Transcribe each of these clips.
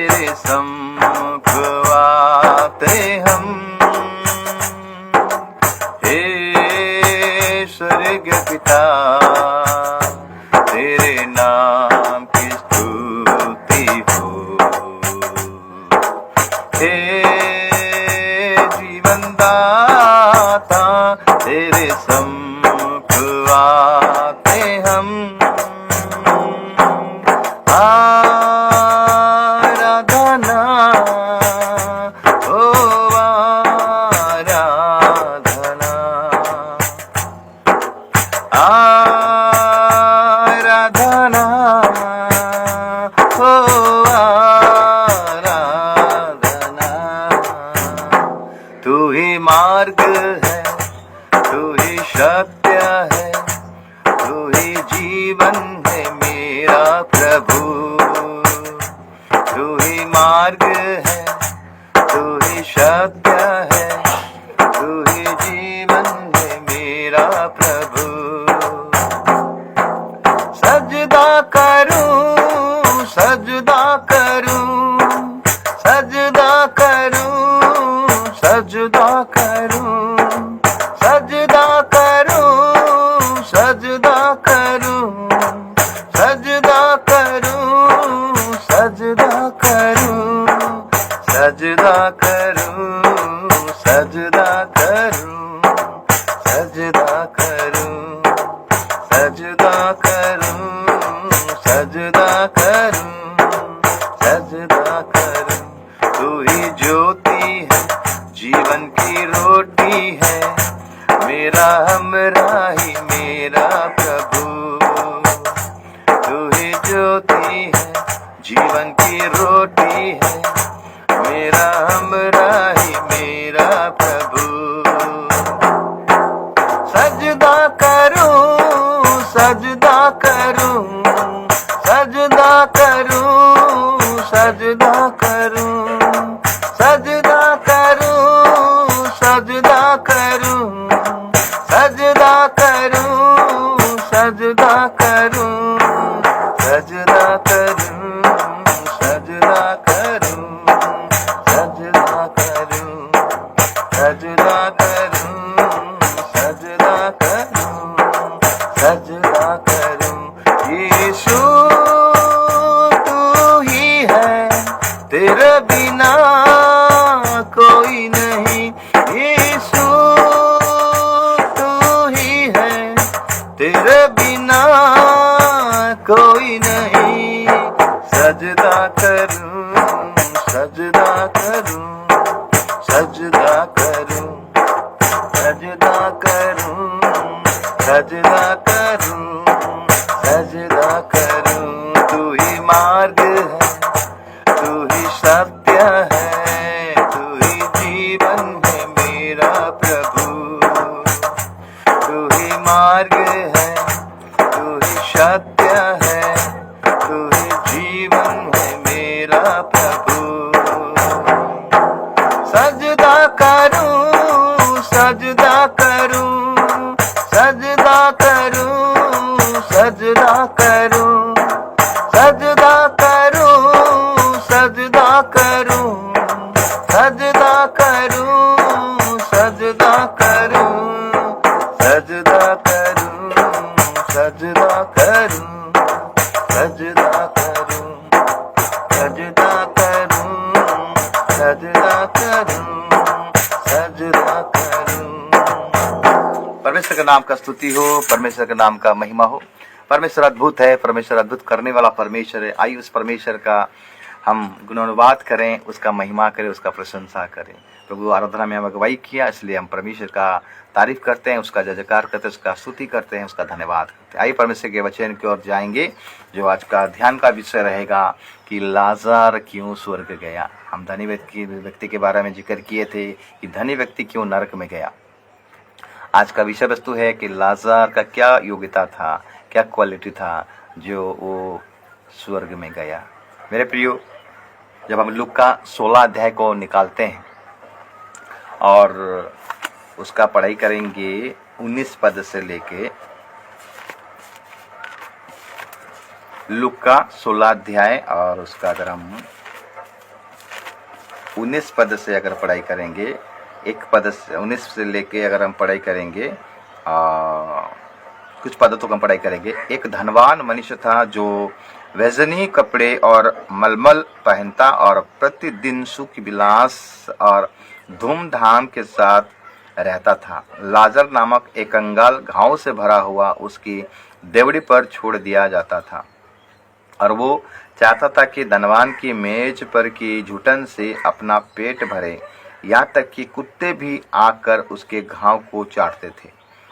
तेरे सम्मुख आते हम। हे स्वर्ग पिता, तेरे नाम की स्तुति हो। हे जीवन दाता, तेरे सम्मुख आते हम। आराधना ओ आराधना, आराधना ओ आराधना। तू ही मार्ग है, तू ही सत्य है, तू ही जीवन है मेरा प्रभु। तू ही मार्ग है, तू ही सत्य है, तू ही जीवन है मेरा प्रभु। सजदा करूं, सजदा करूं, सजदा करूं, सजदा करूं, सजदा करूं, सजदा करूं, सजदा करूं, सजदा करूं, सजदा करूं, सजदा करूं, सजदा करूं, सजदा करूं, सजदा करूं, सजदा करूं। तू ही ज्योति है, जीवन की रोटी है, मेरा हमरा ही मेरा प्रभु। तू ही ज्योति है, जीवन की रोटी है, मेरा हमरा ही मेरा प्रभु। सजदा करूं, सजदा करूं, सजदा करूं, सजदा करूं, सजदा करूं, सजदा करूं, सजदा करूं, सजदा करूं, सजदा करूं, सजदा करूं, सजदा करूं, सजदा करूं, सजदा करूं, सजदा करूं। यीशु तू ही है, तेरे बिना कोई नहीं। यीशु तू ही है, तेरे बिना कोई नहीं। सजदा करूं, सजदा करूं, सजदा करूं, सजदा करूं, सजदा करूं, सजदा करूं। तू ही मार्ग है, तू ही सत्य है, तू ही जीवन है मेरा प्रभु। तू ही मार्ग है, तू ही सत्य है, तू ही जीवन है मेरा प्रभु। सजदा करूं, सजदा करूं, सजदा करूं, सजदा करूं, सजदा करूं, सजदा करूं, सजदा करूं, सजदा करूं, सजदा करूं, सजदा करूं, सजदा करूं, सजदा करूं, सजदा करूं, सजदा करूं। परमेश्वर के नाम का स्तुति हो, परमेश्वर के नाम का महिमा हो। परमेश्वर अद्भुत है, परमेश्वर अद्भुत करने वाला परमेश्वर है। आइए उस परमेश्वर का हम गुणानुवाद करें, उसका महिमा करें, उसका प्रशंसा करें। प्रभु आराधना में हम अगुवाई किया, इसलिए हम परमेश्वर का तारीफ करते हैं, उसका जय जयकार करते हैं, उसका स्तुति करते हैं, उसका धन्यवाद करते हैं। आइए परमेश्वर के वचन की ओर जाएंगे, जो आज का ध्यान का विषय रहेगा कि लाज़र क्यों स्वर्ग गया। हम धनी व्यक्ति के बारे में जिक्र किए थे कि धनी व्यक्ति क्यों नरक में गया। आज का विषय वस्तु है कि लाज़र का क्या योग्यता था, क्या क्वालिटी था जो वो स्वर्ग में गया। मेरे प्रियो, जब हम लूका 16 अध्याय को निकालते हैं और उसका पढ़ाई करेंगे 19 पद से लेके लूका 16 अध्याय और उसका अगर हम 19 पद से अगर पढ़ाई करेंगे, एक पद से 19 से लेके अगर हम पढ़ाई करेंगे, कुछ पदों तो हम पढ़ाई करेंगे। एक धनवान मनुष्य था जो वैजनी कपड़े और मलमल पहनता और प्रतिदिन सुख विलास और धूमधाम के साथ रहता था। लाजर नामक एक कंगाल घाव से भरा हुआ उसकी देवड़ी पर छोड़ दिया जाता था और वो चाहता था कि धनवान की मेज पर की घुटन से अपना पेट भरे, यहाँ तक कि कुत्ते भी आकर उसके घाव को चाटते थे।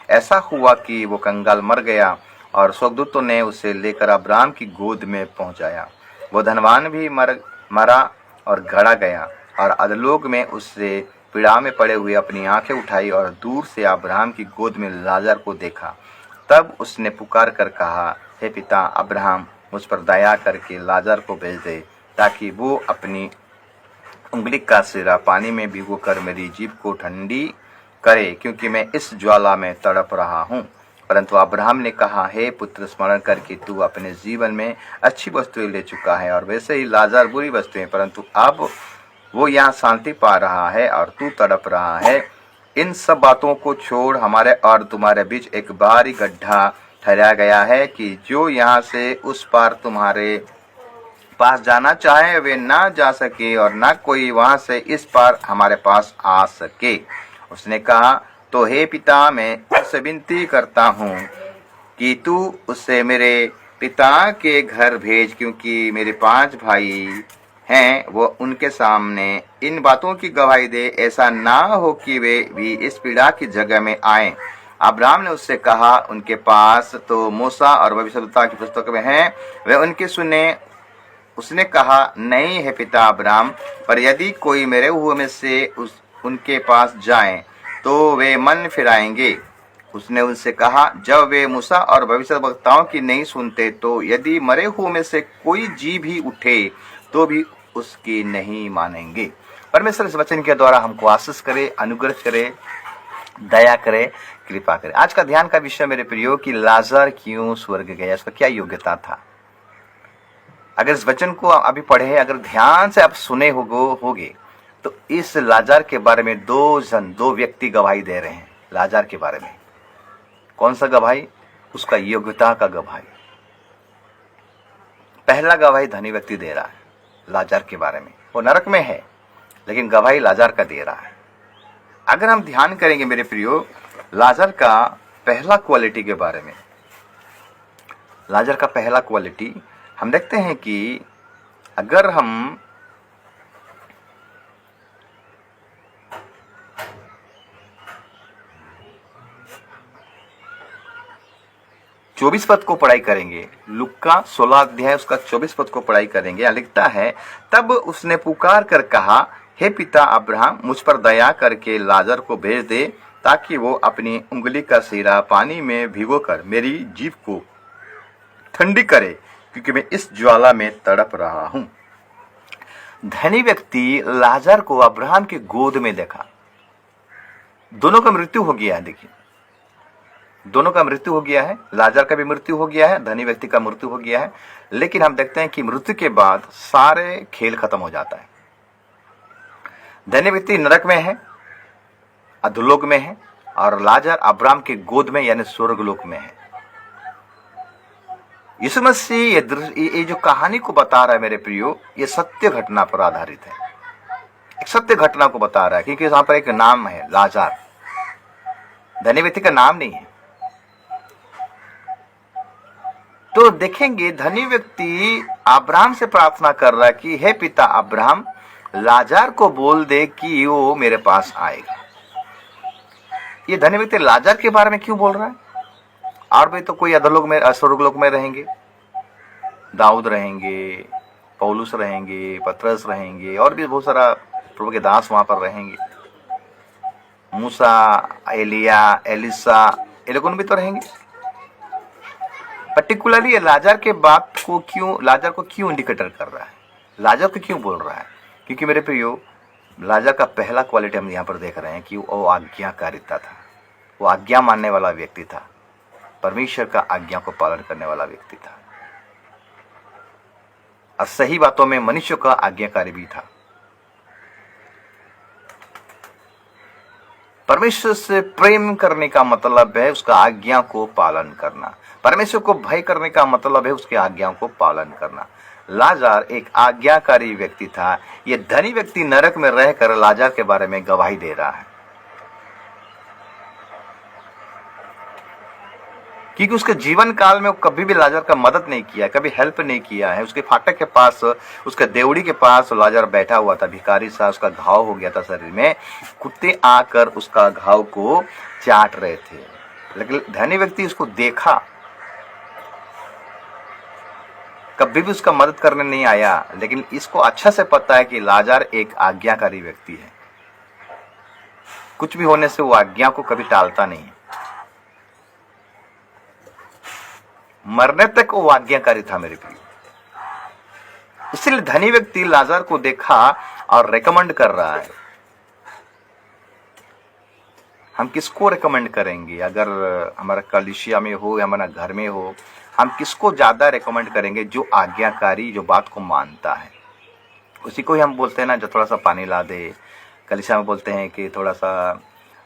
ऐसा हुआ कि वो कंगाल मर गया और स्वर्गदूतों ने उसे लेकर अब्राहम की गोद में पहुंचाया। वो धनवान भी मरा और गड़ा गया और अधोलोक में उससे पीड़ा में पड़े हुए अपनी आंखें उठाई और दूर से अब्राहम की गोद में लाजर को देखा। तब उसने पुकार कर कहा, हे पिता अब्राहम, मुझ पर दया करके लाजर को भेज दे ताकि वो अपनी उंगली का सिरा पानी में भिगोकर मेरी जीभ को ठंडी करे, क्योंकि मैं इस ज्वाला में तड़प रहा हूँ। परंतु अब्राहम ने कहा, हे पुत्र, स्मरण करके तू अपने जीवन में अच्छी वस्तुएं ले चुका है और वैसे ही लाजर बुरी वस्तुएं, परंतु अब वो यहाँ शांति पा रहा है और तू तड़प रहा है। इन सब बातों को छोड़ हमारे और तुम्हारे बीच एक भारी गड्ढा ठहराया गया है कि जो यहाँ से उस पार तुम्हारे पास जाना चाहे वे ना जा सके और ना कोई वहां से इस पार हमारे पास आ सके। उसने कहा, तो हे पिता, मैं उससे विनती करता हूँ कि तू उससे मेरे पिता के घर भेज, क्योंकि मेरे 5 भाई हैं, वो उनके सामने इन बातों की गवाही दे, ऐसा ना हो कि वे भी इस पीड़ा की जगह में आए। अब्राहम ने उससे कहा, उनके पास तो मूसा और भविष्यवक्ता की पुस्तक में है, वे उनके सुने। उसने कहा, नहीं है पिता अब्राहम, पर यदि कोई मेरे हुए में से उनके पास जाए तो वे मन फिराएंगे। उसने उनसे कहा, जब वे मूसा और भविष्यवक्ताओं की नहीं सुनते तो यदि मरे हुए में से कोई जी भी उठे तो भी उसकी नहीं मानेंगे। परमेश्वर इस वचन के द्वारा हमको आशीष करे, अनुग्रह करे, दया करे, कृपा करे। आज का ध्यान का विषय मेरे प्रियो कि लाजर क्यों स्वर्ग गया, उसका क्या योग्यता था। अगर इस वचन को अभी पढ़े, अगर ध्यान से आप सुने होगे तो इस लाजर के बारे में दो व्यक्ति गवाही दे रहे हैं। लाजर के बारे में कौन सा गवाही? उसका योग्यता का गवाही। पहला गवाही धनी व्यक्ति दे रहा है लाजर के बारे में। वो नरक में है लेकिन गवाही लाजर का दे रहा है। अगर हम ध्यान करेंगे मेरे प्रियो, लाजर का पहला क्वालिटी के बारे में, लाजर का पहला क्वालिटी हम देखते हैं कि अगर हम चौबीस पद को पढ़ाई करेंगे, लुक्का 16 अध्याय उसका 24 पद को पढ़ाई करेंगे। यहाँ लिखता है, तब उसने पुकार कर कहा, हे पिता अब्राहम, मुझ पर दया करके लाजर को भेज दे ताकि वो अपनी उंगली का सिरा पानी में भिगोकर मेरी जीभ को ठंडी करे, क्योंकि मैं इस ज्वाला में तड़प रहा हूं। धनी व्यक्ति लाजर को अब्राहम की गोद में देखा। दोनों का मृत्यु हो गया है। देखिए, दोनों का मृत्यु हो गया है। लाजर का भी मृत्यु हो गया है, धनी व्यक्ति का मृत्यु हो गया है। लेकिन हम देखते हैं कि मृत्यु के बाद सारे खेल खत्म हो जाता है। धनी व्यक्ति नरक में है, अधोलोक में है, और लाजर अब्राहम के गोद में यानी स्वर्गलोक में है। यीशु मसीह ये जो कहानी को बता रहा है मेरे प्रियो, ये सत्य घटना पर आधारित है। एक सत्य घटना को बता रहा है, क्योंकि यहाँ पर एक नाम है लाजर, धनी व्यक्ति का नाम नहीं है। तो देखेंगे धनी व्यक्ति अब्राहम से प्रार्थना कर रहा है कि हे पिता अब्राहम, लाजर को बोल दे कि वो मेरे पास आएगा। ये धनी व्यक्ति लाजर के बारे में क्यों बोल रहा है? और भी तो कोई अधोलोक में, स्वर्गलोक में रहेंगे। दाऊद रहेंगे, पौलुस रहेंगे, पतरस रहेंगे, और भी बहुत सारा प्रभु के दास वहां पर रहेंगे। मूसा, एलिया, एलिसा, ये लोग भी तो रहेंगे। पर्टिकुलरली लाजर के बात को क्यों, लाजर को क्यों इंडिकेटर कर रहा है, लाजर को क्यों बोल रहा है? क्योंकि मेरे प्रियो, लाजर का पहला क्वालिटी हम यहाँ पर देख रहे हैं कि वो आज्ञाकारिता था। वो आज्ञा मानने वाला व्यक्ति था, परमेश्वर का आज्ञा को पालन करने वाला व्यक्ति था, और सही बातों में मनुष्य का आज्ञाकारी भी था। परमेश्वर से प्रेम करने का मतलब है उसका आज्ञा को पालन करना। परमेश्वर को भय करने का मतलब है उसके आज्ञाओं को पालन करना। लाजर एक आज्ञाकारी व्यक्ति था। यह धनी व्यक्ति नरक में रहकर लाजर के बारे में गवाही दे रहा है, क्योंकि उसके जीवन काल में वो कभी भी लाजर का मदद नहीं किया, कभी हेल्प नहीं किया है। उसके फाटक के पास, उसके देवड़ी के पास लाजर बैठा हुआ था, भिखारी सा, उसका घाव हो गया था शरीर में, कुत्ते आकर उसका घाव को चाट रहे थे। लेकिन धनी व्यक्ति उसको देखा, कभी भी उसका मदद करने नहीं आया। लेकिन इसको अच्छा से पता है कि लाजर एक आज्ञाकारी व्यक्ति है, कुछ भी होने से वो आज्ञा को कभी टालता नहीं है, मरने तक वो आज्ञाकारी था मेरे प्रिय। इसलिए धनी व्यक्ति लाजर को देखा और रेकमेंड कर रहा है। हम किसको रेकमेंड करेंगे? अगर हमारा कलीसिया में हो या हमारा घर में हो, हम किसको ज्यादा रेकमेंड करेंगे? जो आज्ञाकारी, जो बात को मानता है, उसी को ही हम बोलते हैं ना, जो थोड़ा सा पानी ला दे। कलीसिया में बोलते हैं कि थोड़ा सा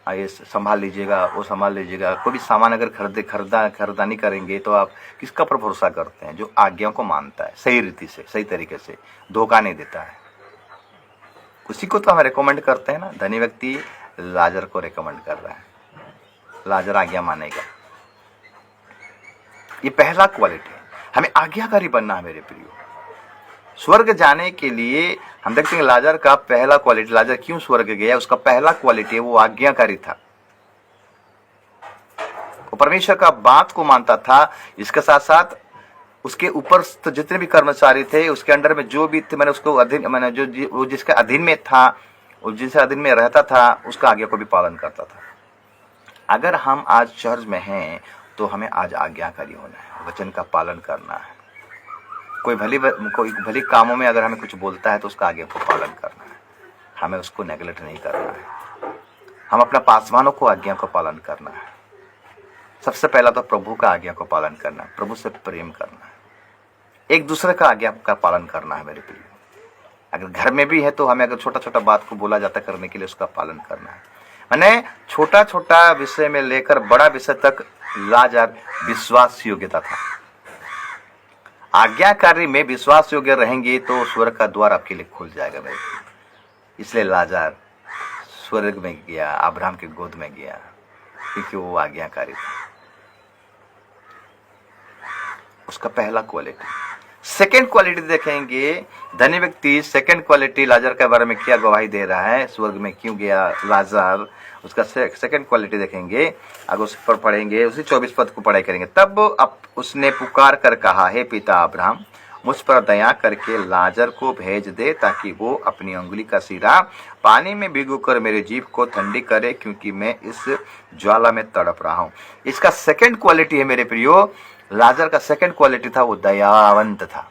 ये संभाल लीजिएगा, वो संभाल लीजिएगा। कोई भी सामान अगर खरीदानी करेंगे तो आप किसका पर भरोसा करते हैं? जो आज्ञा को मानता है, सही रीति से, सही तरीके से, धोखा नहीं देता है, उसी को तो हम रेकमेंड करते हैं ना। धनी व्यक्ति लाजर को रेकमेंड कर रहा है, लाजर आज्ञा मानेगा। ये पहला क्वालिटी है, हमें आज्ञाकारी बनना है मेरे प्रियो। स्वर्ग जाने के लिए हम देखते हैं लाजर का पहला क्वालिटी, लाजर क्यों स्वर्ग गया, उसका पहला क्वालिटी है वो आज्ञाकारी था। वो परमेश्वर का बात को मानता था। इसके साथ साथ उसके ऊपर तो जितने भी कर्मचारी थे, उसके अंडर में जो भी थे, मैंने उसको अधीन, मैंने जो जिसके अधीन में था, वो जिसके अधीन में रहता था, उसका आज्ञा को भी पालन करता था। अगर हम आज चर्च में हैं तो हमें आज आज्ञाकारी होना है, वचन का पालन करना है। कोई भली कामों में अगर हमें कुछ बोलता है तो उसका आज्ञा को पालन करना है, हमें उसको नेगलेक्ट नहीं करना है। हम अपना पासवानों को आज्ञा को पालन करना है। सबसे पहला तो प्रभु का आज्ञा को पालन करना है, प्रभु से प्रेम करना है, एक दूसरे का आज्ञा का पालन करना है मेरे प्रिय। अगर घर में भी है तो हमें अगर छोटा छोटा बात को बोला जाता करने के लिए उसका पालन करना है। मैंने छोटा छोटा विषय में लेकर बड़ा विषय तक लाजर विश्वास योग्यता था। आज्ञाकारी में विश्वास योग्य रहेंगे तो स्वर्ग का द्वार आपके लिए खुल जाएगा मेरे। इसलिए लाजर स्वर्ग में गया, अब्राहम के गोद में गया, क्योंकि वो आज्ञाकारी था। उसका पहला क्वालिटी। सेकंड क्वालिटी देखेंगे, धनी व्यक्ति सेकंड क्वालिटी लाजर के बारे में क्या गवाही दे रहा है, स्वर्ग में क्यों गया लाजर, उसका सेकंड क्वालिटी देखेंगे। आगे उस पर पढ़ेंगे, उसी 24 पद को पढ़ाई करेंगे। तब अब उसने पुकार कर कहा, हे पिता अब्राहम, मुझ पर दया करके लाजर को भेज दे, ताकि वो अपनी उंगली का सिरा पानी में भिगोकर मेरे जीभ को ठंडी करे, क्योंकि मैं इस ज्वाला में तड़प रहा हूं। इसका सेकंड क्वालिटी है मेरे प्रियो, लाजर का सेकंड क्वालिटी था वो दयावंत था,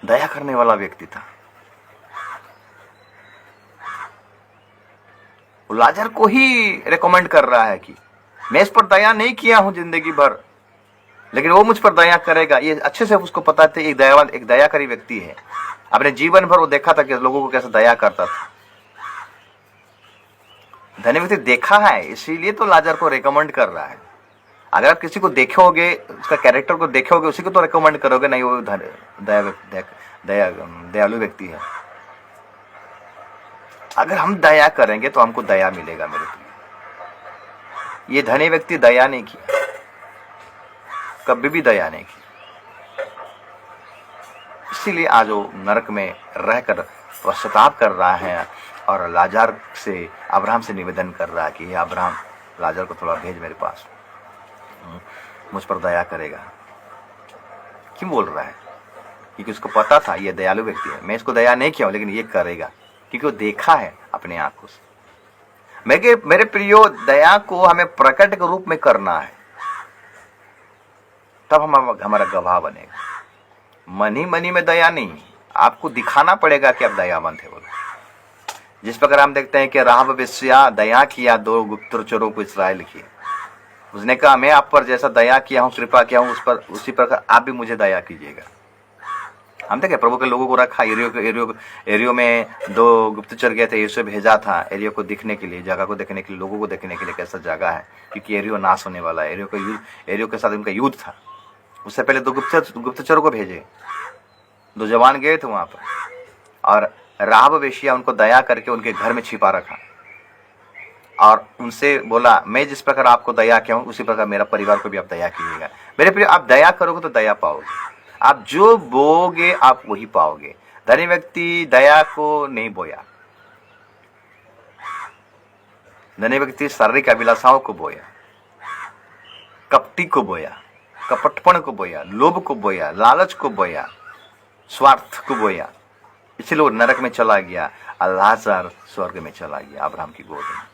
दया करने वाला व्यक्ति था। वो लाजर को ही रेकमेंड कर रहा है कि मैं इस पर दया नहीं किया हूं जिंदगी भर, लेकिन वो मुझ पर दया करेगा। ये अच्छे से उसको पता था, एक दयावंत, एक दयाकारी व्यक्ति है। अपने जीवन भर वो देखा था कि लोगों को कैसे दया करता था। धनी व्यक्ति देखा है, इसीलिए तो लाजर को रेकमेंड कर रहा है। अगर आप किसी को देखोगे, उसका कैरेक्टर को देखोगे, उसी को तो रेकमेंड करोगे, नहीं वो दयालु व्यक्ति है। अगर हम दया करेंगे तो हमको दया मिलेगा मेरे प्रिय। ये धनी व्यक्ति दया नहीं किया, कभी भी दया नहीं की, इसीलिए आज वो नरक में रहकर पश्चाताप कर रहा है और लाजर से, अब्राहम से निवेदन कर रहा है कि हे अब्राहम, लाजर को थोड़ा भेज मेरे पास, मुझ पर दया करेगा। क्यों बोल रहा है? क्योंकि उसको पता था ये दयालु व्यक्ति है, मैं इसको दया नहीं किया हूं, लेकिन ये करेगा, क्योंकि वो देखा है अपने आंखों से। मेरे प्रियो, दया को हमें प्रकट के रूप में करना है, तब हमारा गवाह बनेगा। मनी में दया नहीं, आपको दिखाना पड़ेगा कि आप दयावंत है। बोलो, जिस प्रकार हम देखते हैं कि राहब वेश्या दया किया 2 गुप्तचरों को इस्राएल की, उसने कहा मैं आप पर जैसा दया किया हूं, कृपा किया हूं, उसी प्रकार आप भी मुझे दया कीजिएगा। हम देखे प्रभु के लोगों को रखा, एरियो में 2 गुप्तचर गए थे, यीशु भेजा था एरियो को दिखने के लिए, जगह को देखने के लिए, लोगों को देखने के लिए कैसा जगह है, क्योंकि एरियो नाश होने वाला है। एरियो के साथ उनका युद्ध था। उससे पहले 2 गुप्तचरों को भेजे, 2 जवान गए थे वहां पर, और राहब वेश्या उनको दया करके उनके घर में छिपा रखा और उनसे बोला, मैं जिस प्रकार आपको दया किया हूं उसी प्रकार मेरा परिवार को भी आप दया कीजिएगा। मेरे प्रिय, आप दया करोगे तो दया पाओगे, आप जो बोओगे आप वही पाओगे। धनी व्यक्ति दया को नहीं बोया, धनी व्यक्ति शारीरिक अभिलाषाओं को बोया, कपटी को बोया, कपटपन को बोया, लोभ को बोया, लालच को बोया, स्वार्थ को बोया, इसलिए वो नरक में चला गया और लाजर स्वर्ग में चला गया अब्राहम की गोद में।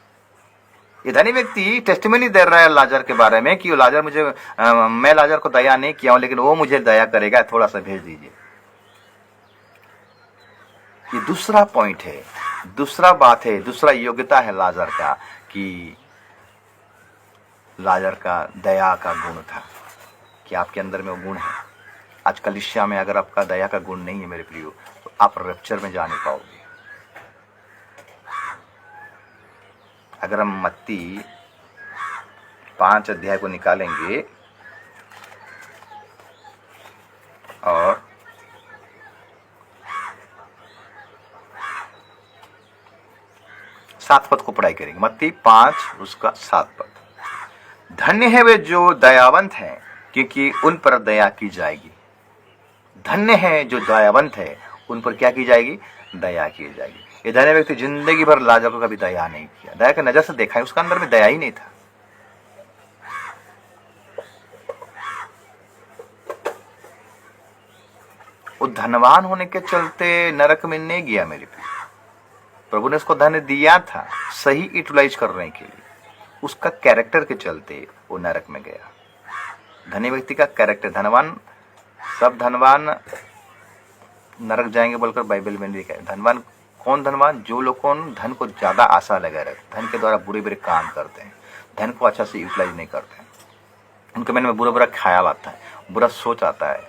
ये धनी व्यक्ति टेस्टिमनी दे रहा है लाजर के बारे में कि लाजर मैं लाजर को दया नहीं किया हूं, लेकिन वो मुझे दया करेगा, थोड़ा सा भेज दीजिए। ये दूसरा पॉइंट है, दूसरा बात है, दूसरा योग्यता है लाजर का, कि लाजर का दया का गुण था, कि आपके अंदर में वो गुण है। आज कलीसिया में अगर आपका दया का गुण नहीं है मेरे प्रियो, तो आप रैप्चर में जा नहीं पाओगे। अगर हम मत्ती 5 अध्याय को निकालेंगे और सात पद को पढ़ाई करेंगे, मत्ती 5 उसका 7 पद। धन्य है वे जो दयावंत हैं, क्योंकि उन पर दया की जाएगी। धन्य है जो दयावंत है, उन पर क्या की जाएगी? दया की जाएगी। ये धन्य व्यक्ति जिंदगी भर लाजर को कभी दया नहीं किया, दया की नजर से देखा है, उसका अंदर में दया ही नहीं था। वो धनवान होने के चलते नरक में नहीं गया मेरे प्रिय, प्रभु ने उसको धन दिया था सही यूटिलाइज करने के लिए, उसका कैरेक्टर के चलते वो नरक में गया। धनी व्यक्ति का कैरेक्टर, धनवान, सब धनवान नरक जाएंगे बोलकर बाइबल में लिखा है। धनवान कौन? धनवान जो लोग कौन धन को ज्यादा आशा लगा रखते, धन के द्वारा बुरे बुरे काम करते हैं, धन को अच्छा से यूटिलाइज नहीं करते हैं, उनके मन में बुरा बुरा ख्याल आता है, बुरा सोच आता है,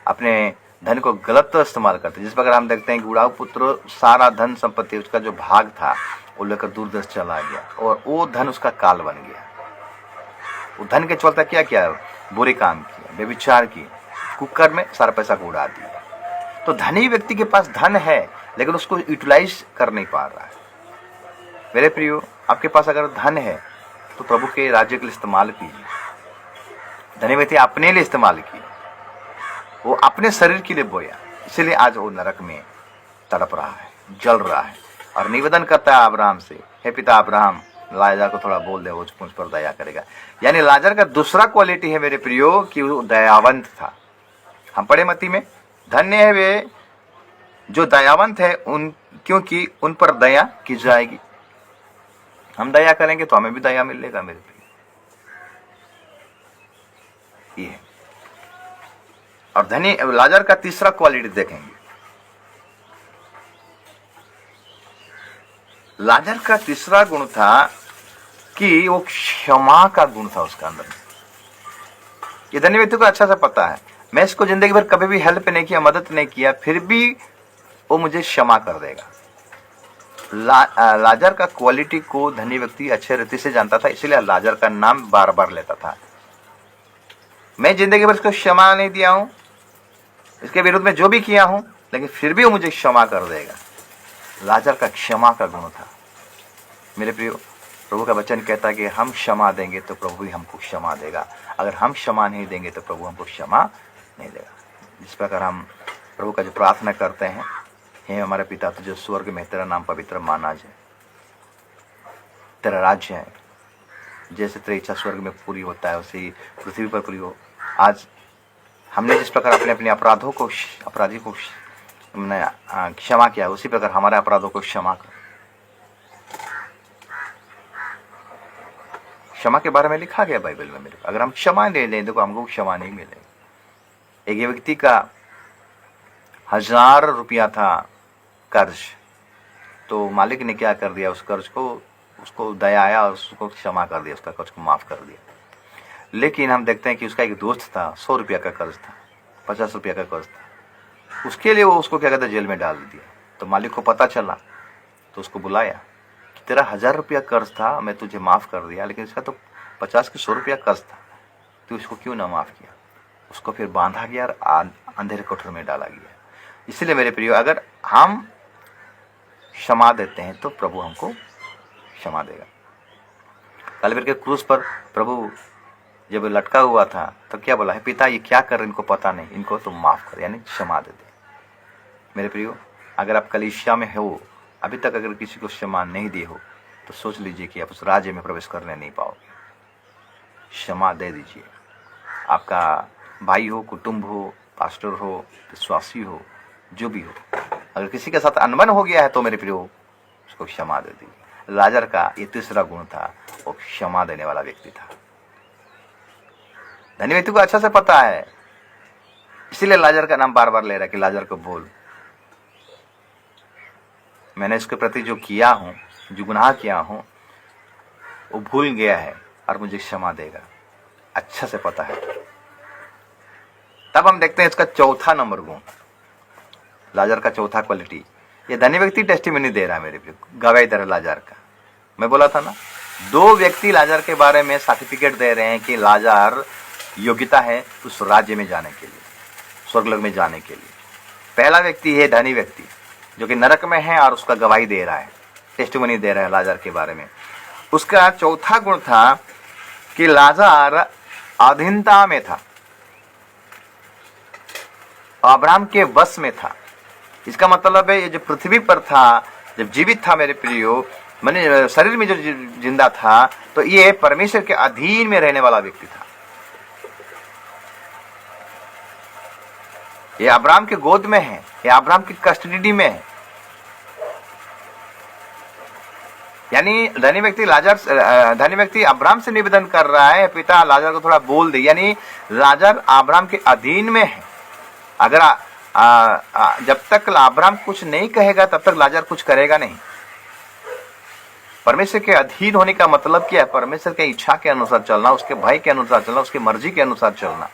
अपने धन को गलत इस्तेमाल करते हैं। जिस प्रकार हम देखते हैं कि उड़ाऊ पुत्र सारा धन संपत्ति उसका जो भाग था वो लेकर दूरदर्श चला गया और वो धन उसका काल बन गया। वो धन के चलता क्या किया? बुरे काम किया, व्यभिचार की, कुकर में सारा पैसा को उड़ा दिया। तो धनी व्यक्ति के पास धन है लेकिन उसको यूटिलाइज कर नहीं पा रहा है। मेरे प्रियो, आपके पास अगर धन है तो प्रभु के राज्य के लिए इस्तेमाल कीजिए। धनी व्यक्ति अपने लिए इस्तेमाल किया, वो अपने शरीर के लिए बोया, इसीलिए आज वो नरक में तड़प रहा है, जल रहा है और निवेदन करता है अब्राहम से, हे पिता अब्राहम, लाजर को थोड़ा बोल दे, वो मुझ पर दया करेगा। यानी लाजर का दूसरा क्वालिटी है मेरे प्रियो कि वो दयावंत था। हम पढ़े मत्ती में, धन्य है वे जो दयावंत है, क्योंकि उन पर दया की जाएगी। हम दया करेंगे तो हमें भी दया मिलेगा मेरे प्रियो। ये और धनी लाजर का तीसरा क्वालिटी देखेंगे। लाजर का तीसरा गुण था कि वो क्षमा का गुण था उसका अंदर। ये धनी व्यक्ति को अच्छा सा पता है, मैं इसको जिंदगी भर कभी भी हेल्प नहीं किया, मदद नहीं किया, फिर भी वो मुझे क्षमा कर देगा। लाजर का क्वालिटी को धनी व्यक्ति अच्छे रीति से जानता था, इसीलिए लाजर का नाम बार बार लेता था। मैं जिंदगी भर इसको क्षमा नहीं दिया हूं, इसके विरुद्ध में जो भी किया हूं, लेकिन फिर भी वो मुझे क्षमा कर देगा। लाजर का क्षमा का गुण था। मेरे प्रियो, प्रभु का वचन कहता है कि हम क्षमा देंगे तो प्रभु भी हमको क्षमा देगा, अगर हम क्षमा नहीं देंगे तो प्रभु हमको क्षमा नहीं देगा। जिस प्रकार हम प्रभु का जो प्रार्थना करते हैं, हे हमारे पिता तुझे स्वर्ग में तेरा नाम पवित्र माना जाए, तेरा राज्य है, जैसे तेरी इच्छा स्वर्ग में पूरी होता है वैसे ही पृथ्वी पर पूरी हो। आज हमने जिस प्रकार अपने अपने अपराधी को क्षमा किया, उसी प्रकार हमारे अपराधों को क्षमा कर। क्षमा के बारे में लिखा गया बाइबल में मेरे, अगर हम क्षमा ले लें तो हमको क्षमा नहीं मिलेगी। एक व्यक्ति का 1000 रुपया था कर्ज, तो मालिक ने क्या कर दिया, उस कर्ज को, उसको दया आया और उसको क्षमा कर दिया, उसका कर्ज को माफ कर दिया। लेकिन हम देखते हैं कि उसका एक दोस्त था, 100 रुपया का कर्ज था, 50 रुपया का कर्ज था, उसके लिए वो उसको क्या कहते हैं जेल में डाल दिया। तो मालिक को पता चला तो उसको बुलाया कि तेरा 1000 रुपया कर्ज था, मैं तुझे माफ़ कर दिया, लेकिन इसका तो 50 की 100 रुपया कर्ज था, तो इसको क्यों ना माफ़ किया। उसको फिर बांधा गया और अंधेरे कोठर में डाला गया। इसलिए मेरे प्रियो, अगर हम क्षमा देते हैं तो प्रभु हमको क्षमा देगा। कलवरी के क्रूस पर प्रभु जब लटका हुआ था तो क्या बोला है, पिता ये क्या कर रहे, इनको पता नहीं, इनको तुम माफ़ कर, यानी क्षमा दे दे। मेरे प्रियो, अगर आप कलीसिया में हो, अभी तक अगर किसी को क्षमा नहीं दी हो, तो सोच लीजिए कि आप उस राज्य में प्रवेश करने नहीं पाओगे। क्षमा दे दीजिए। आपका भाई हो, कुटुंब हो, पास्टर हो, विश्वासी हो, जो भी हो, अगर किसी के साथ अनबन हो गया है तो मेरे प्रियो उसको क्षमा दे दीजिए। लाजर का ये तीसरा गुण था, वो क्षमा देने वाला व्यक्ति था। धनी व्यक्ति को अच्छा से पता है, इसीलिए लाजर का नाम बार बार ले रहा है कि लाजर को बोल, मैंने इसके प्रति जो किया हूं, जो गुनाह किया हूं, वो भूल गया है और मुझे क्षमा देगा। अच्छा से पता है। तब हम देखते हैं इसका चौथा नंबर गुण, लाजर का चौथा क्वालिटी। ये धनी व्यक्ति टेस्टिमनी दे रहा है मेरे पे, गवाही दे रहा है लाजर का। मैं बोला था ना, 2 व्यक्ति लाजर के बारे में सर्टिफिकेट दे रहे हैं कि लाजर योग्यता है उस राज्य में जाने के लिए, स्वर्गलोक में जाने के लिए। पहला व्यक्ति है धनी व्यक्ति, जो कि नरक में है और उसका गवाही दे रहा है, टेस्टिमनी दे रहा है लाजर के बारे में। उसका चौथा गुण था कि लाजर अधीनता में था, अब्राहम के वश में था। इसका मतलब है ये जो पृथ्वी पर था, जब जीवित था मेरे प्रियो, मैंने शरीर में जो जिंदा था, तो ये परमेश्वर के अधीन में रहने वाला व्यक्ति था। ये अब्राहम के गोद में है, ये अब्राहम की कस्टडी में है। यानी धनी व्यक्ति अब्राहम से निवेदन कर रहा है, पिता लाजर को थोड़ा बोल दे, यानी लाजर अब्राहम के अधीन में है। अगर जब तक अब्राहम कुछ नहीं कहेगा तब तक लाजर कुछ करेगा नहीं। परमेश्वर के अधीन होने का मतलब क्या है? परमेश्वर के इच्छा के अनुसार चलना, उसके भय के अनुसार चलना, उसकी मर्जी के अनुसार चलना।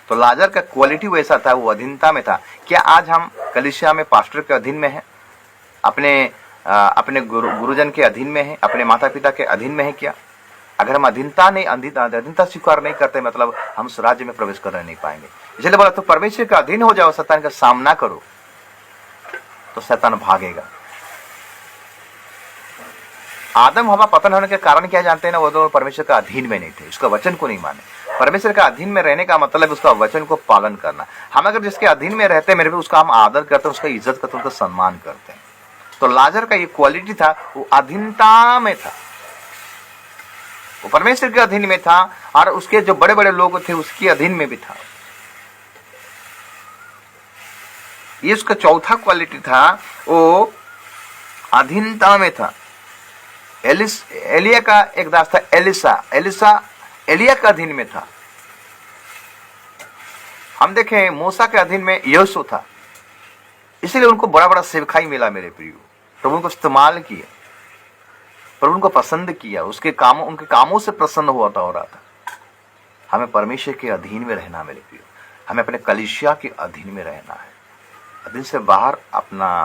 तो लाजर का क्वालिटी वैसा था, वो अधीनता में था। क्या आज हम कलीसिया में पास्टर के अधीन में हैं, अपने गुरुजन के अधीन में हैं, अपने माता पिता के अधीन में हैं? क्या अगर हम अधीनता स्वीकार नहीं करते, मतलब हम उस राज्य में प्रवेश करने नहीं पाएंगे। इसलिए बोला तो परमेश्वर का अधीन हो जाओ, शैतान का सामना करो, तो शैतान भागेगा। आदम हवा पतन होने के कारण क्या जानते हैं ना, वो तो परमेश्वर का अधीन में नहीं थे, उसका वचन को नहीं माने। परमेश्वर का अधीन में रहने का मतलब उसका वचन को पालन करना। हम अगर जिसके अधीन में रहते हैं मेरे भी, उसका हम आदर करते हैं, उसका इज्जत करते हैं, उसका सम्मान करते हैं। तो लाजर का ये क्वालिटी था, वो अधीनता में था, वो परमेश्वर के अधीन में था, और उसके जो बड़े बड़े लोग थे उसके अधीन में भी था। ये उसका चौथा क्वालिटी था, वो अधीनता में था। एलिया का एक दास था, एलिसा एलिया के अधीन में था। हम देखें मूसा के अधीन में यहोशू था, इसलिए उनको बड़ा बड़ा सेवकाई मिला मेरे प्रियो। प्रभु उनको इस्तेमाल किया, प्रभु उनको पसंद किया, उनके कामों से प्रसन्न हो रहा था। हमें परमेश्वर के अधीन में रहना मेरे प्रियो, हमें अपने कलीसिया के अधीन में रहना है, अधीन से बाहर अपना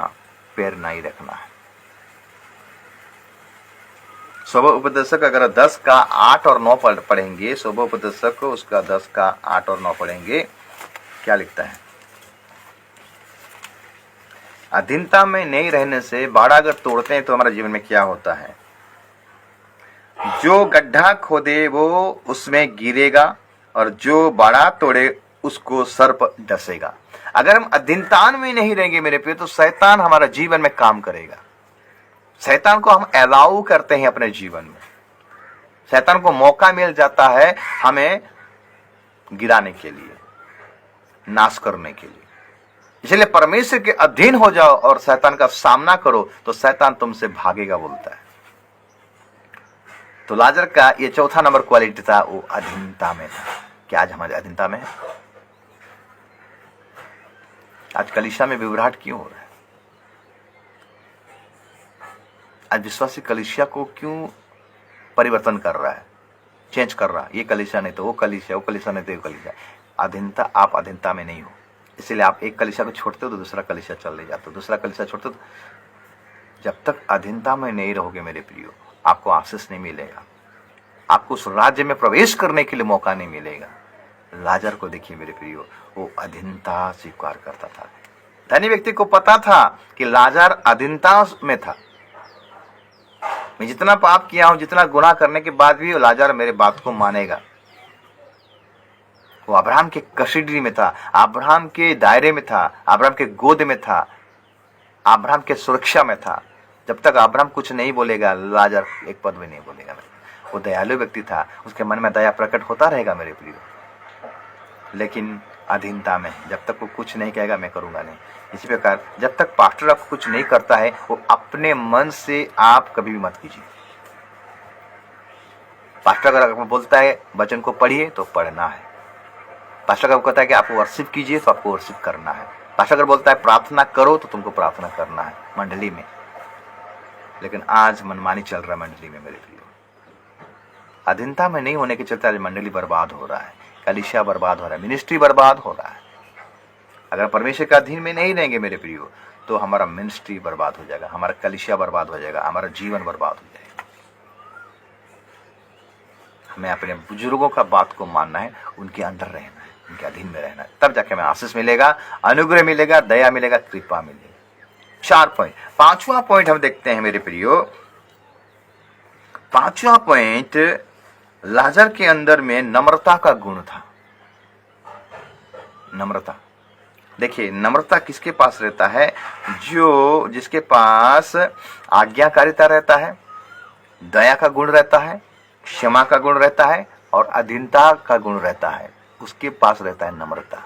पैर नहीं रखना है। स्वभावोपदेशक अगर 10 का 8 और 9 पढ़ेंगे, स्वभावोपदेशक उसका 10 का 8 और 9 पढ़ेंगे, क्या लिखता है? अधीनता में नहीं रहने से बाड़ा अगर तोड़ते हैं तो हमारे जीवन में क्या होता है? जो गड्ढा खोदे वो उसमें गिरेगा, और जो बाड़ा तोड़े उसको सर्प डसेगा। अगर हम अधीनता में नहीं रहेंगे मेरे प्रिय, तो शैतान हमारा जीवन में काम करेगा। शैतान को हम अलाउ करते हैं अपने जीवन में, शैतान को मौका मिल जाता है हमें गिराने के लिए, नाश करने के लिए। इसलिए परमेश्वर के अधीन हो जाओ और शैतान का सामना करो, तो शैतान तुमसे भागेगा बोलता है। तो लाजर का ये चौथा नंबर क्वालिटी था, वो अधीनता में था। क्या आज हमारे अधीनता में है? आज कलीसिया में विभ्राट क्यों हो रहा है? आज विश्वासी कलीसिया को क्यों परिवर्तन कर रहा है, चेंज कर रहा है? ये कलीसिया नहीं तो वो कलीसिया, वो कलीसिया नहीं तो वो कलीसिया। अधीनता, आप अधीनता में नहीं हो, इसीलिए आप एक कलीसिया को छोड़ते हो तो दूसरा कलीसिया चल ले जाते हो, दूसरा कलीसिया छोड़ते हो तो जब तक अधीनता में नहीं रहोगे मेरे प्रियो, आपको आशीष नहीं मिलेगा, आपको उस राज्य में प्रवेश करने के लिए मौका नहीं मिलेगा। लाजर को देखिए मेरे प्रियो, वो अधीनता स्वीकार करता था। धनी व्यक्ति को पता था कि लाजर अधीनता में था, मैं जितना पाप किया हूं, जितना गुनाह करने के बाद भी लाजर मेरे बात को मानेगा। वो अब्राहम के कस्टडी में था, अब्राहम के दायरे में था, अब्राहम के गोद में था, अब्राहम के सुरक्षा में था। जब तक अब्राहम कुछ नहीं बोलेगा, लाजर एक पद भी नहीं बोलेगा। वो दयालु व्यक्ति था, उसके मन में दया प्रकट होता रहेगा मेरे प्रियो, लेकिन अधीनता में जब तक वो कुछ नहीं कहेगा मैं करूंगा नहीं। इसी प्रकार जब तक पास्टर आपको कुछ नहीं करता है, वो अपने मन से आप कभी भी मत कीजिए। पास्टर अगर आपको बोलता है वचन को पढ़िए तो पढ़ना है, पास्टर अगर कहता है कि आप वर्शिप कीजिए तो आपको वर्शिप करना है, पास्टर अगर बोलता है प्रार्थना करो तो तुमको प्रार्थना करना है मंडली में। लेकिन आज मनमानी चल रहा है मंडली में मेरे प्रियो, अधीनता में नहीं होने के चलते आज मंडली बर्बाद हो रहा है, कलीसिया बर्बाद हो रहा है, मिनिस्ट्री बर्बाद हो रहा है। अगर परमेश्वर के अधीन में नहीं रहेंगे मेरे प्रियो तो हमारा मिनिस्ट्री बर्बाद हो जाएगा, हमारा कलीसिया बर्बाद हो जाएगा, हमारा जीवन बर्बाद हो जाएगा। हमें अपने बुजुर्गों का बात को मानना है, उनके अंदर रहना है, उनके अधीन में रहना है, तब जाके हमें आशीष मिलेगा, अनुग्रह मिलेगा, दया मिलेगा, कृपा मिलेगी। 4 पॉइंट। 5वां पॉइंट हम देखते हैं मेरे प्रियो, 5वां पॉइंट, लाजर के अंदर में नम्रता का गुण था। नम्रता, देखिए नम्रता किसके पास रहता है? जिसके पास आज्ञाकारिता रहता है, दया का गुण रहता है, क्षमा का गुण रहता है और अधीनता का गुण रहता है, उसके पास रहता है नम्रता।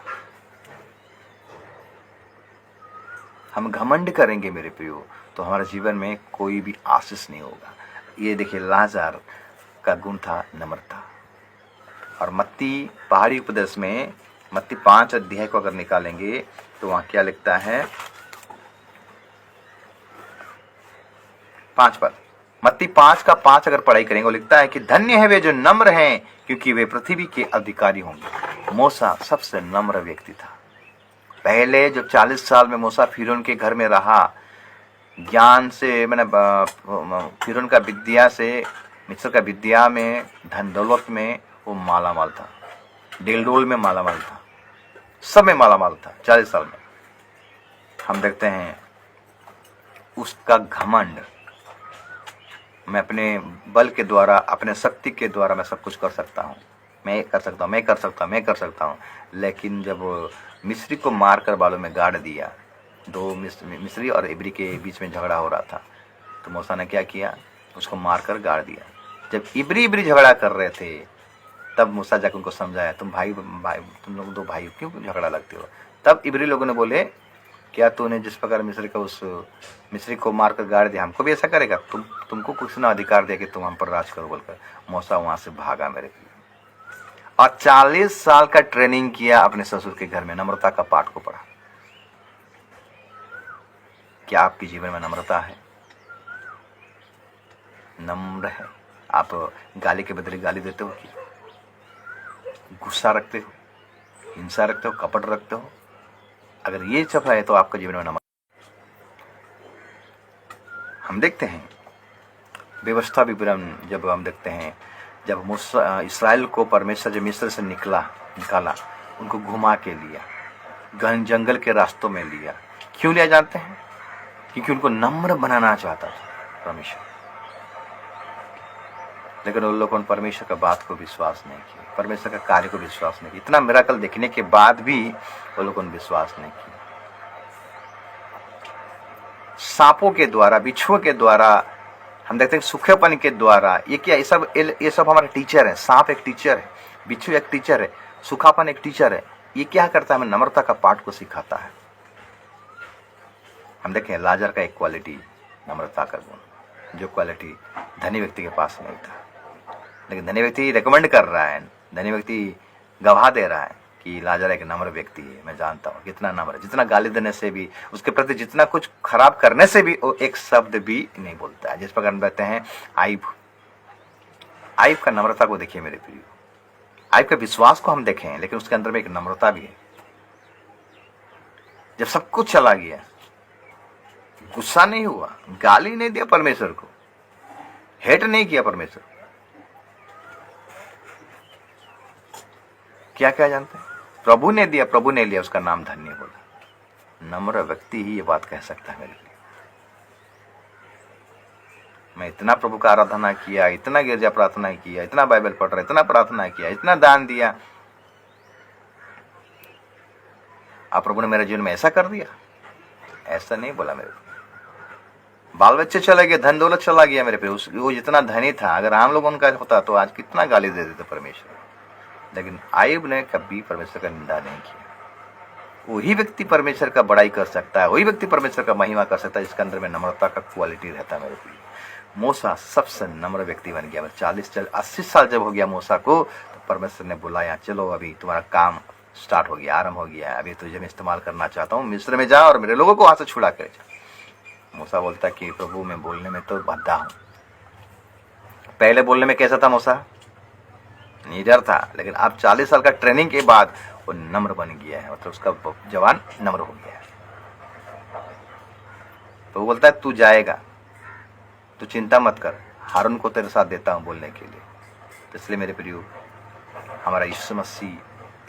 हम घमंड करेंगे मेरे प्रियो तो हमारे जीवन में कोई भी आशीष नहीं होगा। ये देखिए लाजर का गुण था नम्रता। और मत्ती पहाड़ी उपदेश में मत्ती 5 अध्याय को अगर निकालेंगे तो वहां क्या लिखता है? 5 पर मत्ती 5 का 5 अगर पढ़ाई करेंगे वो लिखता है कि धन्य है वे जो नम्र हैं क्योंकि वे पृथ्वी के अधिकारी होंगे। मूसा सबसे नम्र व्यक्ति था। पहले जब 40 साल में मूसा फिरौन के घर में रहा, ज्ञान से मैंने फिरौन का विद्या से, मिस्र का विद्या में, धन दौलत में वो मालामाल था, डेलडोल में मालामाल था, सब में मालामाल था 40 साल में। हम देखते हैं उसका घमंड, मैं अपने बल के द्वारा, अपने शक्ति के द्वारा मैं सब कुछ कर सकता हूँ, मैं कर सकता हूँ, मैं कर सकता हूँ, मैं कर सकता हूँ। लेकिन जब मिस्री को मारकर बालों में गाड़ दिया, 2 मिस्री और इब्री के बीच में झगड़ा हो रहा था, तो मूसा ने क्या किया? उसको मारकर गाड़ दिया। जब इब्री झगड़ा कर रहे थे तब मूसा जाकर उनको समझाया, तुम तुम लोग 2 भाई क्यों झगड़ा लगते हो? तब इब्री लोगों ने बोले, क्या तूने जिस प्रकार मिस्री को मारकर गाड़ दिया, हमको भी ऐसा करेगा? तुमको कुछ ना अधिकार दे कि तुम हम पर राज करो बोलकर मूसा वहां से भागा मेरे प्रिय। और 40 साल का ट्रेनिंग किया अपने ससुर के घर में, नम्रता का पाठ को पढ़ा। क्या आपके जीवन में नम्रता है? नम्र है? आप गाली के बदले गाली देते हो कि गुस्सा रखते हो, हिंसा रखते हो, कपट रखते हो? अगर ये सब है तो आपका जीवन में नम्र। हम देखते हैं व्यवस्था विवरण, जब हम देखते हैं जब इस्राएल को परमेश्वर जब मिस्र से निकाला, उनको घुमा के लिया, घन जंगल के रास्तों में लिया। क्यों लिया जानते हैं? क्योंकि उनको नम्र बनाना चाहता था परमेश्वर। लेकिन उन लोगों ने परमेश्वर का बात को विश्वास नहीं किया, परमेश्वर का कार्य को विश्वास नहीं किया। इतना मिराकल देखने के बाद भी वो लोगों ने विश्वास नहीं किया। सांपों के द्वारा, बिच्छुओं के द्वारा, हम देखते हैं सूखेपन के द्वारा, ये क्या, ये सब हमारे टीचर है। सांप एक टीचर है, बिच्छू एक टीचर है, सूखापन एक टीचर है। ये क्या करता है? हमें नम्रता का पाठ को सिखाता है। हम देखें लाजर का एक क्वालिटी नम्रता का गुण, जो क्वालिटी धनी व्यक्ति के पास नहीं था। लेकिन धनी व्यक्ति रिकमेंड कर रहा है, धनी व्यक्ति गवाह दे रहा है कि लाजर एक नम्र व्यक्ति है। मैं जानता हूँ कितना नम्र है, जितना गाली देने से भी, उसके प्रति जितना कुछ खराब करने से भी वो एक शब्द भी नहीं बोलता है। जिस प्रकार हम कहते हैं आयुब का नम्रता को देखिए मेरे प्रिय। आयुब के विश्वास को हम देखें, लेकिन उसके अंदर में एक नम्रता भी है। जब सब कुछ चला गया, गुस्सा नहीं हुआ, गाली नहीं दिया परमेश्वर को, हेट नहीं किया परमेश्वर। क्या क्या जानते हैं? प्रभु ने दिया, प्रभु ने लिया, उसका नाम धन्य बोला। नम्र व्यक्ति ही ये बात कह सकता है मेरे लिए। मैं इतना प्रभु का आराधना किया, इतना गिरजा प्रार्थना किया, इतना बाइबल पढ़ रहा, इतना प्रार्थना किया, इतना दान दिया, आप प्रभु ने मेरे जीवन में ऐसा कर दिया? ऐसा नहीं बोला मेरे को। बाल बच्चे चले गए, धन दौलत चला गया मेरे पे, वो जितना धनी था, अगर हम लोग उनका होता तो आज कितना गाली दे देते परमेश्वर। लेकिन आयुब ने कभी परमेश्वर का निंदा नहीं किया। वही व्यक्ति परमेश्वर का बड़ाई कर सकता है, वही व्यक्ति परमेश्वर का महिमा कर सकता है जिसके अंदर में नम्रता का क्वालिटी रहता है मेरे को। मूसा सबसे नम्र व्यक्ति बन गया। 80 साल जब हो गया मूसा को, तो परमेश्वर ने बुलाया, चलो अभी तुम्हारा काम स्टार्ट हो गया, आरंभ हो गया, अभी तुझे मैं इस्तेमाल करना चाहता हूँ, मिस्र में जा और मेरे लोगों को वहां से छुड़ा कर जा। मूसा बोलता कि प्रभु मैं बोलने में तो भद्दा हूं। पहले बोलने में कैसा था मूसा? निडर था, लेकिन अब 40 साल का ट्रेनिंग के बाद वो नम्र बन गया है, मतलब उसका जवान नम्र हो गया है। तो वो बोलता है तू जाएगा, तू चिंता मत कर, हारून को तेरे साथ देता हूं बोलने के लिए। तो इसलिए मेरे प्रियो, हमारा यीशु मसीह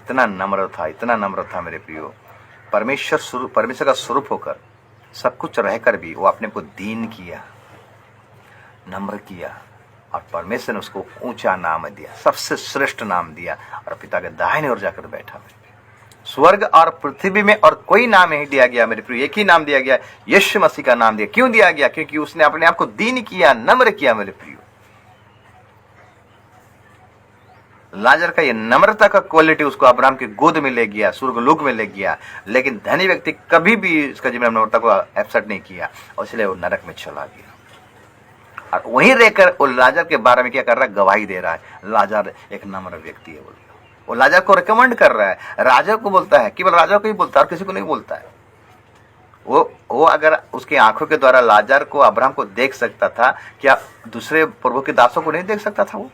इतना नम्र था, इतना नम्र था मेरे प्रियो। परमेश्वर का स्वरूप होकर सब कुछ रहकर भी वो अपने को दीन किया, नम्र किया, और परमेश्वर ने उसको ऊंचा नाम दिया, सबसे श्रेष्ठ नाम दिया, और पिता के दाहिने ओर जाकर बैठा। मेरे स्वर्ग और पृथ्वी में और कोई नाम नहीं दिया गया मेरे प्रियो, एक ही नाम दिया गया, यीशु मसीह का नाम दिया। क्यों दिया गया? क्योंकि उसने अपने आप को दीन किया, नम्र किया मेरे प्रियो। लाजर का ये नम्रता का क्वालिटी उसको अब्राहम की गोद में ले गया, स्वर्गलोक में ले गया। लेकिन धनी व्यक्ति कभी भी इसका जीवन नम्रता को एक्सेप्ट नहीं किया, और इसलिए वो नरक में चला गया। और वहीं रहकर वो लाजर के बारे में क्या कर रहा है? गवाही दे रहा है, लाजर एक नम्र व्यक्ति है। वो लाजर को रिकमेंड कर रहा है, राजा को बोलता है, केवल राजा को ही बोलता है और किसी को नहीं बोलता है। वो अगर उसकी आंखों के द्वारा लाजर को, अब्राहम को देख सकता था, क्या दूसरे प्रभु के दासों को नहीं देख सकता था? वो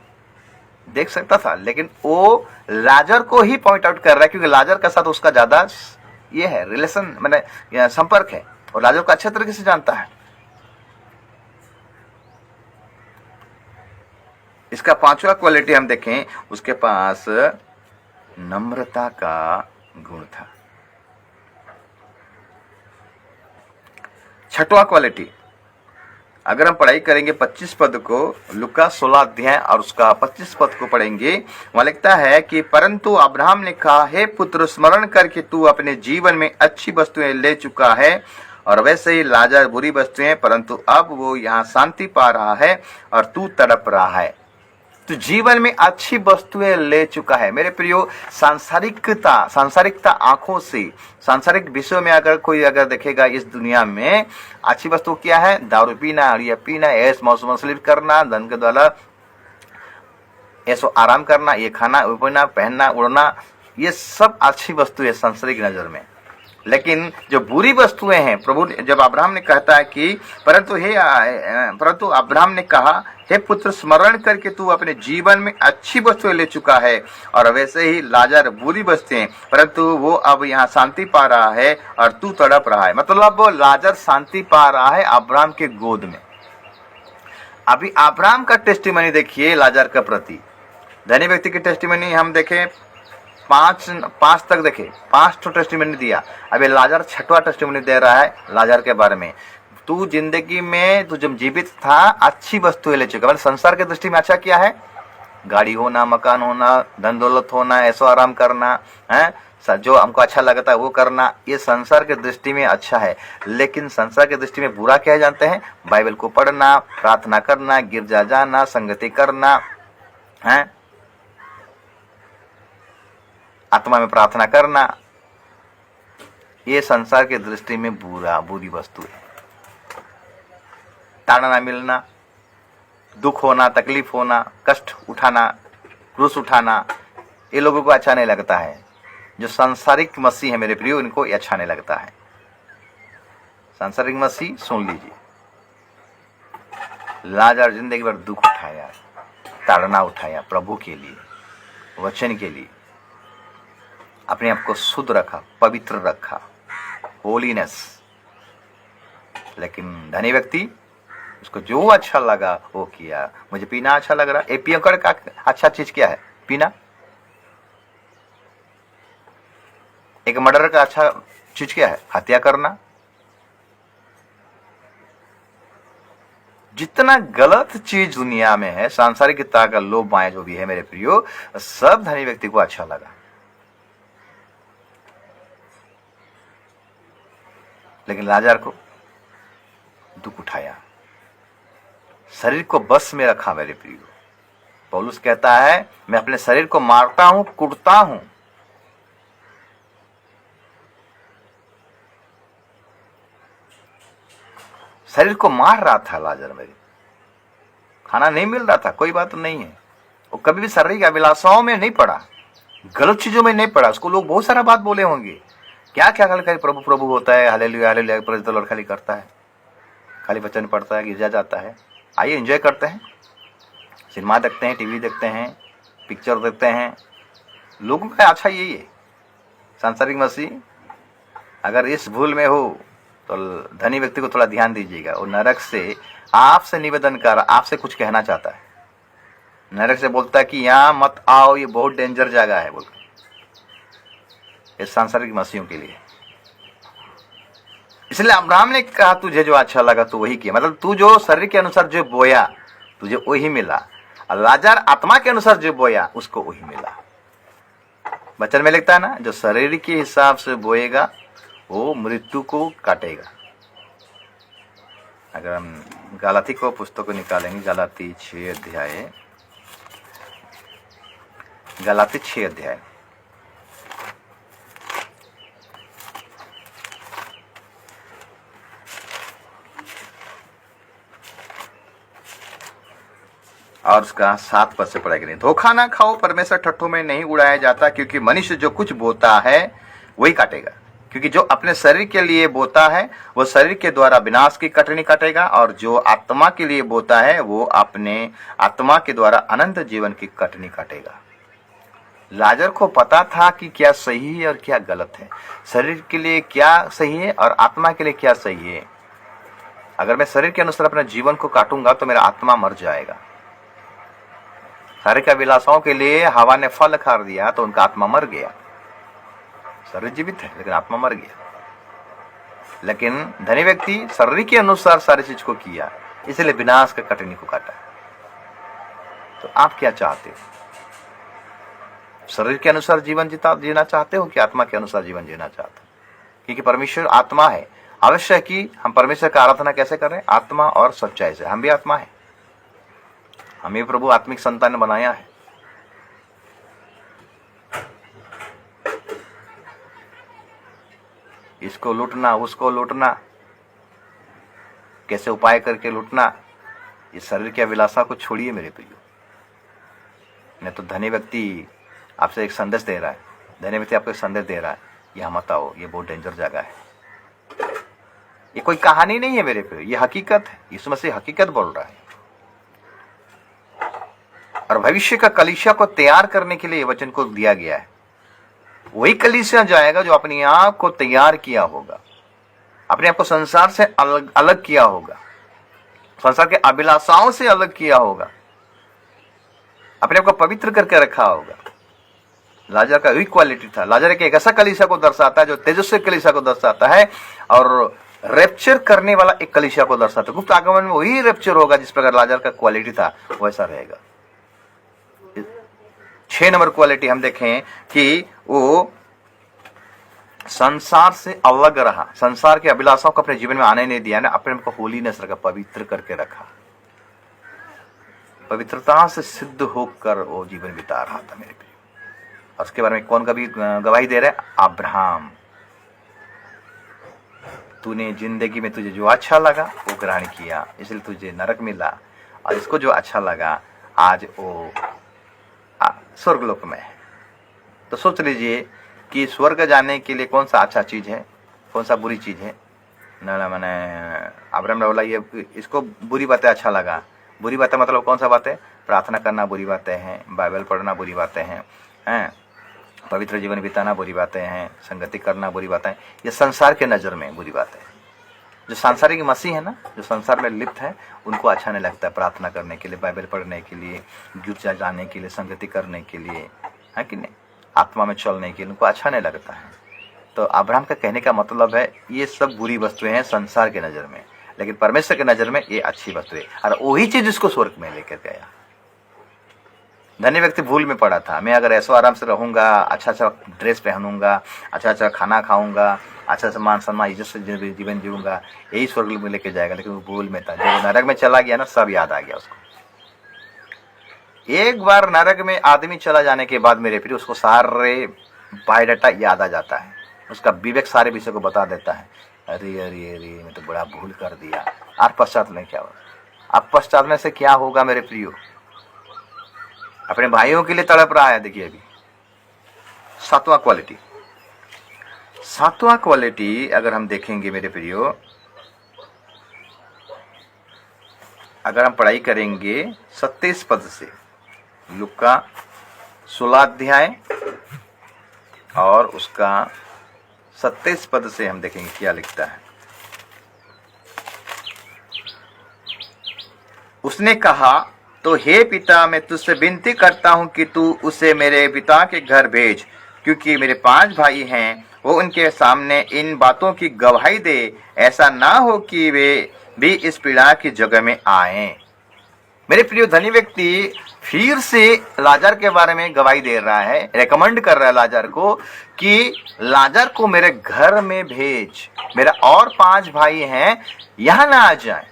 देख सकता था, लेकिन वो लाजर को ही पॉइंट आउट कर रहा है, क्योंकि लाजर के साथ उसका ज्यादा ये है रिलेशन, मैंने संपर्क है, और लाजर को अच्छे तरीके से जानता है। इसका 5वां क्वालिटी हम देखें, उसके पास नम्रता का गुण था। 6वां क्वालिटी, अगर हम पढ़ाई करेंगे 25 पद को, लुका 16 अध्याय और उसका 25 पद को पढ़ेंगे, वहां लिखता है कि परंतु अब्राहम ने कहा, हे पुत्र, स्मरण करके तू अपने जीवन में अच्छी वस्तुएं ले चुका है, और वैसे ही लाजर बुरी वस्तुएं, परंतु अब वो यहाँ शांति पा रहा है और तू तड़प रहा है। तो जीवन में अच्छी वस्तुएं ले चुका है मेरे प्रियो। सांसारिकता आंखों से, सांसारिक विषयों में अगर कोई देखेगा इस दुनिया में, अच्छी वस्तु क्या है? दारू पीना, अड़िया पीना, ऐश मौज मसलिफ करना, धन के द्वारा ऐसो आराम करना, ये खाना पीना, पहनना, उड़ना, ये सब अच्छी वस्तु है सांसारिक नजर में। लेकिन जो बुरी वस्तुएं हैं, प्रभु जब अब्राहम ने कहता है कि परंतु अब्राहम ने कहा, हे पुत्र, स्मरण करके तू अपने जीवन में अच्छी वस्तुएं ले चुका है, और वैसे ही लाजर बुरी वस्तुएं, परंतु वो अब यहाँ शांति पा रहा है और तू तड़प रहा है। मतलब वो लाजर शांति पा रहा है अब्राहम के गोद में। अभी अब्राहम का टेस्टिमनी देखिए लाजर के प्रति। धनी व्यक्ति की टेस्टिमनी हम देखें, 5 तक देखे, 5 टेस्टिमनी दिया। अभी लाजर 6वां टेस्टिमनी दे रहा है लाजर के बारे में। तू जिंदगी में, तू जब जीवित था, अच्छी वस्तुएं ले चुका। मतलब संसार के दृष्टि में अच्छा क्या है? गाड़ी होना, मकान होना, धन दौलत होना, ऐसो आराम करना, है जो हमको अच्छा लगता है वो करना, ये संसार के दृष्टि में अच्छा है। लेकिन संसार के दृष्टि में बुरा क्या है जानते हैं? बाइबल को पढ़ना, प्रार्थना करना, गिरजा जाना, संगति करना, है आत्मा में प्रार्थना करना, ये संसार के दृष्टि में बुरी वस्तु है। ताड़ना मिलना, दुख होना, तकलीफ होना, कष्ट उठाना, क्रूस उठाना, ये लोगों को अच्छा नहीं लगता है। जो सांसारिक मसीह है मेरे प्रियो, इनको अच्छा नहीं लगता है। सांसारिक मसीह सुन लीजिए, लाजर जिंदगी भर दुख उठाया, ताड़ना उठाया, प्रभु के लिए, वचन के लिए, अपने आप को शुद्ध रखा, पवित्र रखा, होलीनेस। लेकिन धनी व्यक्ति, उसको जो अच्छा लगा वो किया। मुझे पीना अच्छा लग रहा, ए पियकर का अच्छा चीज क्या है? पीना। एक मर्डर का अच्छा चीज क्या है? हत्या करना। जितना गलत चीज दुनिया में है, सांसारिकता का लोभ माया जो भी है मेरे प्रियो, सब धनी व्यक्ति को अच्छा लगा। लेकिन लाजार को दुख उठाया, शरीर को बस में रखा मेरे प्रियो। पौलुस कहता है, मैं अपने शरीर को मारता हूं, कुटता हूं। शरीर को मार रहा था लाजर मेरे। खाना नहीं मिल रहा था, कोई बात नहीं है। वो कभी भी शरीर की अभिलाषाओं में नहीं पड़ा, गलत चीजों में नहीं पड़ा। उसको लोग बहुत सारा बात बोले होंगे, क्या क्या खाली प्रभु प्रभु होता है, hallelujah hallelujah praise the Lord खाली करता है, खाली वचन पढ़ता है, गिरजा जाता है। आइए एंजॉय करते हैं, सिनेमा देखते हैं, टीवी देखते हैं, पिक्चर देखते हैं। लोगों का अच्छा यही है। सांसारिक मसीह अगर इस भूल में हो तो धनी व्यक्ति को थोड़ा ध्यान दीजिएगा। वो नरक से आपसे निवेदन कर, आपसे कुछ कहना चाहता है। नरक से बोलता है कि यहाँ मत आओ, ये बहुत डेंजर जगह है बोलकर, इस सांसारिक मसीहों के लिए। इसलिए अब्राहम ने कहा तुझे जो अच्छा लगा तो वही किया। मतलब तू जो शरीर के अनुसार जो बोया तुझे वही मिला, और लाजर आत्मा के अनुसार जो बोया उसको वही मिला। वचन में लिखता है ना, जो शरीर के हिसाब से बोएगा वो मृत्यु को काटेगा। अगर हम गलाती को पुस्तक को निकालेंगे, गलाती 6 अध्याय, गलाती 6 अध्याय, और उसका 7 पद से पढ़ाई करें। धोखा ना खाओ, परमेश्वर ठट्ठों में नहीं उड़ाया जाता, क्योंकि मनुष्य जो कुछ बोता है वही काटेगा। क्योंकि जो अपने शरीर के लिए बोता है वो शरीर के द्वारा विनाश की कटनी काटेगा, और जो आत्मा के लिए बोता है वो अपने आत्मा के द्वारा अनंत जीवन की कटनी काटेगा। लाजर को पता था कि क्या सही है और क्या गलत है, शरीर के लिए क्या सही है और आत्मा के लिए क्या सही है। अगर मैं शरीर के अनुसार अपने जीवन को काटूंगा तो मेरा आत्मा मर जाएगा। शारीरिक अभिलाषाओं के लिए हवा ने फल खा दिया तो उनका आत्मा मर गया। शरीर जीवित है लेकिन आत्मा मर गया। लेकिन धनी व्यक्ति शरीर के अनुसार सारी चीज को किया, इसलिए विनाश का कटनी को काटा। तो आप क्या चाहते हो? शरीर के अनुसार जीवन जीना चाहते हो कि आत्मा के अनुसार जीवन जीना चाहते हो? क्योंकि परमेश्वर आत्मा है। अवश्य है कि हम परमेश्वर का आराधना कैसे करें? आत्मा और सच्चाई से। हम भी आत्मा है, हमें प्रभु आत्मिक संतान ने बनाया है। इसको लूटना, उसको लूटना, कैसे उपाय करके लूटना, इस शरीर की अभिलाषा को छोड़िए मेरे प्रियो। नहीं तो धनी व्यक्ति आपसे एक संदेश दे रहा है, धनी व्यक्ति आपको एक संदेश दे रहा है, यह मत आओ, ये बहुत डेंजर जगह है। ये कोई कहानी नहीं है मेरे प्रियो, ये हकीकत है। यीशु मसीह हकीकत बोल रहा है। और भविष्य का कलीसिया को तैयार करने के लिए वचन को दिया गया है। वही कलीसिया जाएगा जो अपने आप को तैयार किया होगा, अपने आप को संसार से अलग किया होगा, संसार के अभिलाषाओं से अलग किया होगा, अपने आप को पवित्र करके रखा होगा। लाजर का वही क्वालिटी था। लाजर एक ऐसा कलीसिया को दर्शाता है जो तेजस्वी कलीसिया को दर्शाता है, और रेप्चर करने वाला एक कलीसिया को दर्शाता है। गुप्त आगमन में वही रेप्चर होगा जिस प्रकार लाजर का क्वालिटी था वैसा रहेगा। 6 नंबर क्वालिटी हम देखें कि वो संसार से अलग रहा, संसार के अभिलाषाओं को अपने जीवन में आने नहीं दिया ना, अपने को होलीनेस रखा, पवित्र करके रखा। पवित्रता से सिद्ध होकर वो जीवन बिता रहा था मेरे प्रिय। और उसके बारे में कौन कभी गवाही दे रहे? अब्राहम। तूने जिंदगी में तुझे जो अच्छा लगा वो ग्रहण किया, इसलिए तुझे नरक मिला, और इसको जो अच्छा लगा आज वो स्वर्गलोक में है। तो सोच लीजिए कि स्वर्ग जाने के लिए कौन सा अच्छा चीज है, कौन सा बुरी चीज है। ना मैंने अब्राहम ने बोला ये इसको बुरी बातें अच्छा लगा। बुरी बातें मतलब कौन सा बातें? प्रार्थना करना बुरी बातें हैं, बाइबल पढ़ना बुरी बातें हैं, पवित्र जीवन बिताना बुरी बातें हैं, संगति करना बुरी बातें हैं, ये संसार के नज़र में बुरी बातें हैं। जो सांसारिक मसीह है ना, जो संसार में लिप्त है, उनको अच्छा नहीं लगता है प्रार्थना करने के लिए, बाइबल पढ़ने के लिए, गिरजा जाने के लिए, संगति करने के लिए, है कि नहीं, आत्मा में चलने के लिए उनको अच्छा नहीं लगता है। तो अब्राहम का कहने का मतलब है ये सब बुरी वस्तुएं हैं संसार के नज़र में, लेकिन परमेश्वर के नज़र में ये अच्छी वस्तुएं, और वही चीज़ इसको स्वर्ग में लेकर गया। धनी व्यक्ति भूल में पड़ा था, मैं अगर ऐसा आराम से रहूँगा, अच्छा अच्छा ड्रेस पहनूंगा, अच्छा अच्छा खाना खाऊंगा, अच्छा अच्छा मान सम्मान इज्जत से जीवन जीऊँगा, यही स्वर्ग में लेके जाएगा। लेकिन वो भूल में था। जब वो नरक में चला गया ना, सब याद आ गया उसको। एक बार नरक में आदमी चला जाने के बाद मेरे प्रिय, उसको सारे बायोडाटा याद आ जाता है, उसका विवेक सारे विषय को बता देता है। अरे अरे अरे, मैं तो बड़ा भूल कर दिया। आप पश्चात में क्या होगा? अब पश्चात में से क्या होगा मेरे प्रियो? अपने भाइयों के लिए तड़प रहा है। देखिए अभी सातवां क्वालिटी अगर हम देखेंगे मेरे प्रियो, अगर हम पढ़ाई करेंगे 27 पद से, लूका 16 अध्याय और उसका 27 पद से हम देखेंगे क्या लिखता है। उसने कहा, तो हे पिता, मैं तुझसे विनती करता हूं कि तू उसे मेरे पिता के घर भेज, क्योंकि मेरे 5 भाई हैं। वो उनके सामने इन बातों की गवाही दे, ऐसा ना हो कि वे भी इस पीड़ा की जगह में आए। मेरे प्रिय, धनी व्यक्ति फिर से लाजर के बारे में गवाही दे रहा है, रेकमेंड कर रहा है लाजर को कि लाजर को मेरे घर में भेज, मेरा और 5 भाई हैं, यहां ना आ जाए।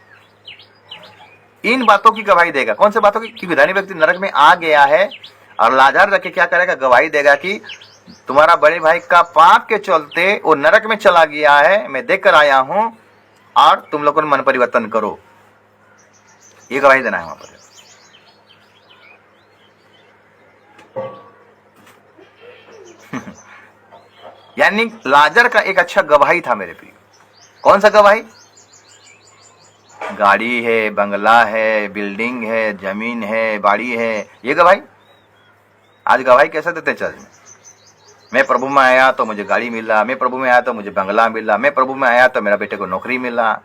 इन बातों की गवाही देगा। कौन से बातों की? क्योंकि धनी व्यक्ति नरक में आ गया है और लाजर जाके क्या करेगा? गवाही देगा कि तुम्हारा बड़े भाई का पाप के चलते वो नरक में चला गया है, मैं देख कर आया हूं, और तुम लोगों ने मन परिवर्तन करो। ये गवाही देना है वहां पर। यानी लाजर का एक अच्छा गवाही था मेरे प्रिय। कौन सा गवाही? गाड़ी है, बंगला है, बिल्डिंग है, जमीन है, बाड़ी है, ये गवाही। आज गवाही कैसे देते हैं चर्च में? मैं प्रभु में आया तो मुझे गाड़ी मिला, मैं प्रभु में आया तो मुझे बंगला मिला, मैं प्रभु में आया तो मेरा बेटे को नौकरी मिला।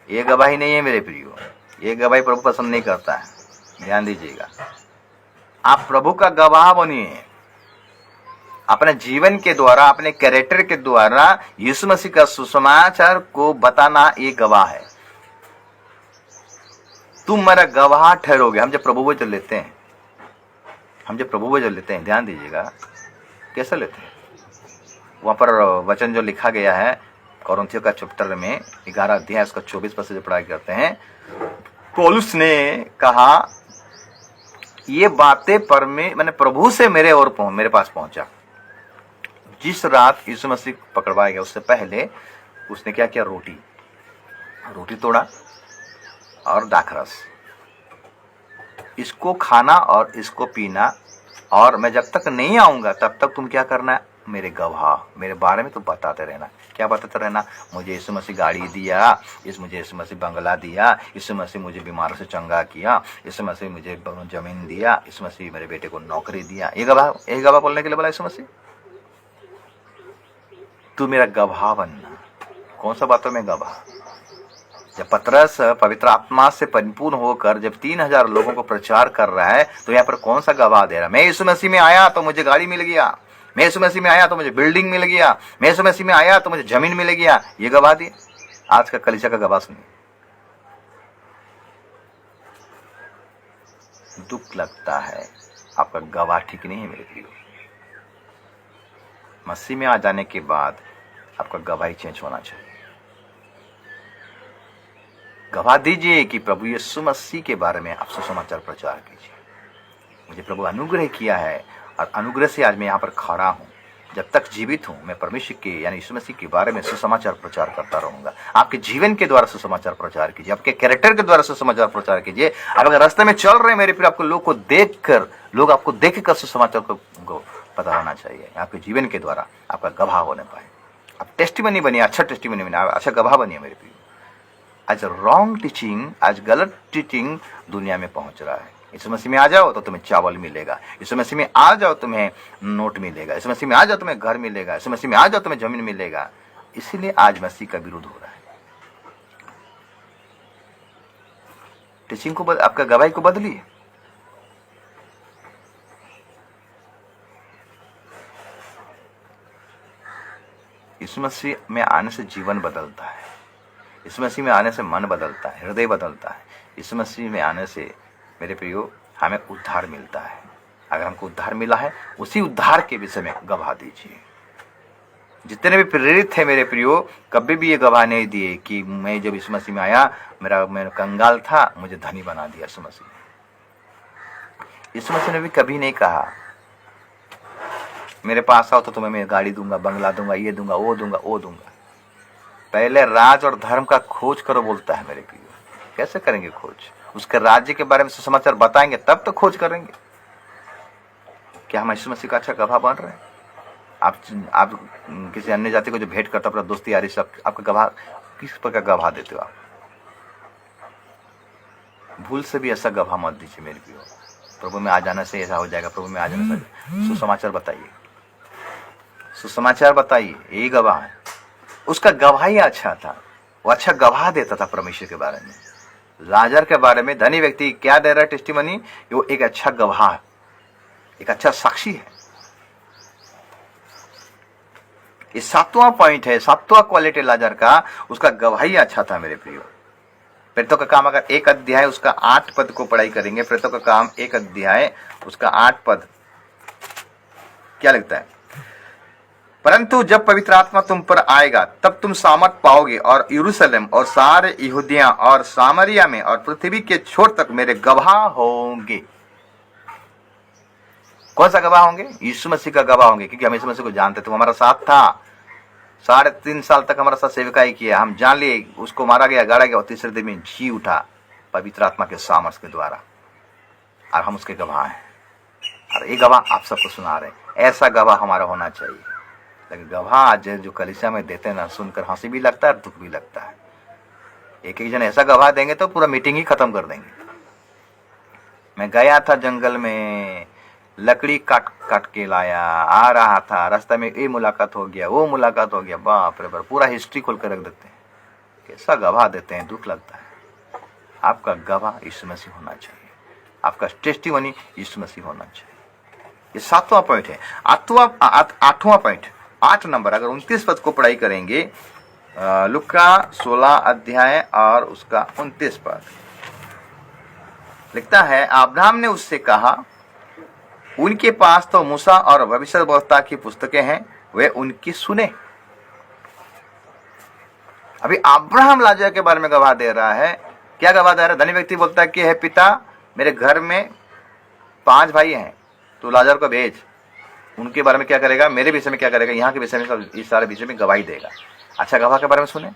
ये गवाही नहीं है मेरे प्रियो। ये गवाही प्रभु पसंद नहीं करता है। ध्यान दीजिएगा, आप प्रभु का गवाह बनिए। अपने जीवन के द्वारा, अपने कैरेक्टर के द्वारा यीशु मसीह का सुसमाचार को बताना ये गवाह है। तुम मेरा गवाह ठहरोगे। हम जब प्रभु वचन लेते हैं, ध्यान दीजिएगा कैसे लेते हैं। वहां पर वचन जो लिखा गया है कोरिन्थियों का चैप्टर में 11 अध्याय उसका 24 पद से पढ़ाई करते हैं। पौलुस ने कहा, ये बातें मैंने प्रभु से मेरे पास पहुंचा। जिस रात यीशु मसीह पकड़वाया गया उससे पहले उसने क्या किया? रोटी तोड़ा और दाखरस, इसको खाना और इसको पीना, और मैं जब तक नहीं आऊंगा तब तक तुम क्या करना है? मेरे गवाह, मेरे बारे में तो बताते रहना। क्या बताते रहना? मुझे यीशु मसीह गाड़ी दिया, मुझे यीशु मसीह बंगला दिया, यीशु मसीह मुझे बीमार से चंगा किया, यीशु मसीह मुझे जमीन दिया, यीशु मसीह मेरे बेटे को नौकरी दिया। ये गवाह बोलने के लिए बोला यीशु मसीह। तू मेरा गवाह बनना। कौन सा बातों में गवाह? जब पतरस पवित्र आत्मा से परिपूर्ण होकर जब 3000 लोगों को प्रचार कर रहा है, तो यहाँ पर कौन सा गवाह दे रहा है? मैं यीशु मसीह में आया तो मुझे गाड़ी मिल गया, मैं यीशु मसीह में आया तो मुझे बिल्डिंग मिल गया, मैं यीशु मसीह में आया तो मुझे जमीन मिल गया। ये गवाह दिए। आज का कलीसिया का गवाह सुनिए। दुख लगता है, आपका गवाह ठीक नहीं है मेरे प्रियो। मसीह में आ जाने के बाद आपका गवाही चेंज होना चाहिए। गवाह दीजिए कि प्रभु यीशु मसीह के बारे में आप सुसमाचार प्रचार कीजिए। मुझे प्रभु अनुग्रह किया है और अनुग्रह से आज मैं यहाँ पर खड़ा हूँ। जब तक जीवित हूँ मैं परमेश्वर के यानी यीशु मसीह के बारे में सुसमाचार प्रचार करता रहूंगा। आपके जीवन के द्वारा सुसमाचार प्रचार कीजिए, आपके कैरेक्टर के द्वारा सुसमाचार प्रचार कीजिए। अगर रास्ते में चल रहे हैं मेरे प्रिय, आपको लोग आपको देख कर सुसमाचार को पता होना चाहिए। आपके जीवन के द्वारा आपका गवाह होने पाए, आप टेस्टिमनी बनिए, अच्छा टेस्टिमनी बनिए, अच्छा गवाह बनिए मेरे प्रिय। आज रॉन्ग टीचिंग, आज गलत टीचिंग दुनिया में पहुंच रहा है। यीशु मसीह में आ जाओ तो तुम्हें चावल मिलेगा, यीशु मसीह में आ जाओ तुम्हें नोट मिलेगा, यीशु मसीह में आ जाओ तुम्हें घर मिलेगा, यीशु मसीह में आ जाओ तुम्हें जमीन मिलेगा। इसीलिए आज मसीह का विरोध हो रहा है। टीचिंग को आपका गवाही को बदलिए। यीशु मसीह में आने से जीवन बदलता है, यीशु मसीह में आने से मन बदलता है, हृदय बदलता है। यीशु मसीह में आने से मेरे प्रियो हमें उद्धार मिलता है। अगर हमको उद्धार मिला है, उसी उद्धार के विषय में गवाह दीजिए। जितने भी प्रेरित थे मेरे प्रियो, कभी भी ये गवाह नहीं दिए कि मैं जब यीशु मसीह में आया, मैं कंगाल था, मुझे धनी बना दिया यीशु मसीह ने। यीशु मसीह ने भी कभी नहीं कहा मेरे पास आओ तो तुम्हें मैं गाड़ी दूंगा, बंगला दूंगा, ये दूंगा, वो दूंगा, वो दूंगा। पहले राज और धर्म का खोज करो बोलता है मेरे प्रियो। कैसे करेंगे खोज? उसके राज्य के बारे में समाचार बताएंगे तब तो खोज करेंगे। क्या हम यीशु मसीह का अच्छा गवाह बन रहे हैं? आप किसी अन्य जाति को जो भेंट करता अपना दोस्ती यारी सब, आपका गवाह किस प्रकार गवाह देते हो आप? भूल से भी ऐसा गवाह मत दीजिए मेरे प्रियो। प्रभु में आ जाने से ऐसा हो जाएगा, प्रभु में आ जाने से। सुसमाचार बताइए, सुसमाचार बताइए, यही गवाह है। उसका गवाही अच्छा था, वो अच्छा गवाह देता था परमेश्वर के बारे में। लाजर के बारे में धनी व्यक्ति क्या दे रहा है टेस्टिमनी? वो एक अच्छा गवाह, एक अच्छा साक्षी है। ये 7वां पॉइंट है, 7वां क्वालिटी लाजर का, उसका गवाही अच्छा था मेरे प्रियो। प्रेरितों का काम अगर 1 अध्याय उसका 8 पद को पढ़ाई करेंगे, प्रेरितों का काम 1 अध्याय उसका 8 पद क्या लिखता है? परंतु जब पवित्र आत्मा तुम पर आएगा तब तुम सामर्थ पाओगे और यरूशलेम और सारे यहूदिया और सामरिया में और पृथ्वी के छोर तक मेरे गवाह होंगे। कौन सा गवाह होंगे? यीशु मसीह का गवाह होंगे, क्योंकि हम यीशु मसीह को जानते थे। वो हमारा साथ था, 3.5 साल तक हमारा साथ सेवकाई किया। हम जान लिए उसको मारा गया, गाड़ा गया और तीसरे दिन में जी उठा पवित्र आत्मा के सामर्थ के द्वारा, और हम उसके गवाह हैं। और ये गवाह आप सबको सुना रहे हैं। ऐसा गवाह हमारा होना चाहिए। लेकिन गवाह आज जो कलीसिया में देते हैं ना, सुनकर हंसी भी लगता है और दुख भी लगता है। एक जन ऐसा गवाह देंगे तो पूरा मीटिंग ही खत्म कर देंगे। मैं गया था जंगल में, लकड़ी काट काट के लाया, आ रहा था, रास्ते में ये मुलाकात हो गया, वो मुलाकात हो गया, बाप रे बाप, पूरा हिस्ट्री खोल कर रख देते हैं। कैसा गवाह देते हैं, दुख लगता है। आपका गवाह यीशु मसीह होना चाहिए, आपका टेस्टिमनी यीशु मसीह होना चाहिए। ये 7वां पॉइंट है। 8वां पॉइंट, 8 नंबर, अगर 29 पद को पढ़ाई करेंगे, लुका 16 अध्याय और उसका 29 पद लिखता है, अब्राहम ने उससे कहा, उनके पास तो मूसा और भविष्यवक्ता की पुस्तकें हैं, वे उनकी सुने। अभी अब्राहम लाजर के बारे में गवाह दे रहा है। क्या गवाह दे रहा है? धनी व्यक्ति बोलता है कि हे पिता, मेरे घर में 5 भाई हैं, तो लाजर को भेज। उनके बारे में क्या करेगा? मेरे विषय में क्या करेगा? यहाँ के विषय में, सब इस सारे विषय में गवाही देगा। अच्छा गवाह के बारे में सुने।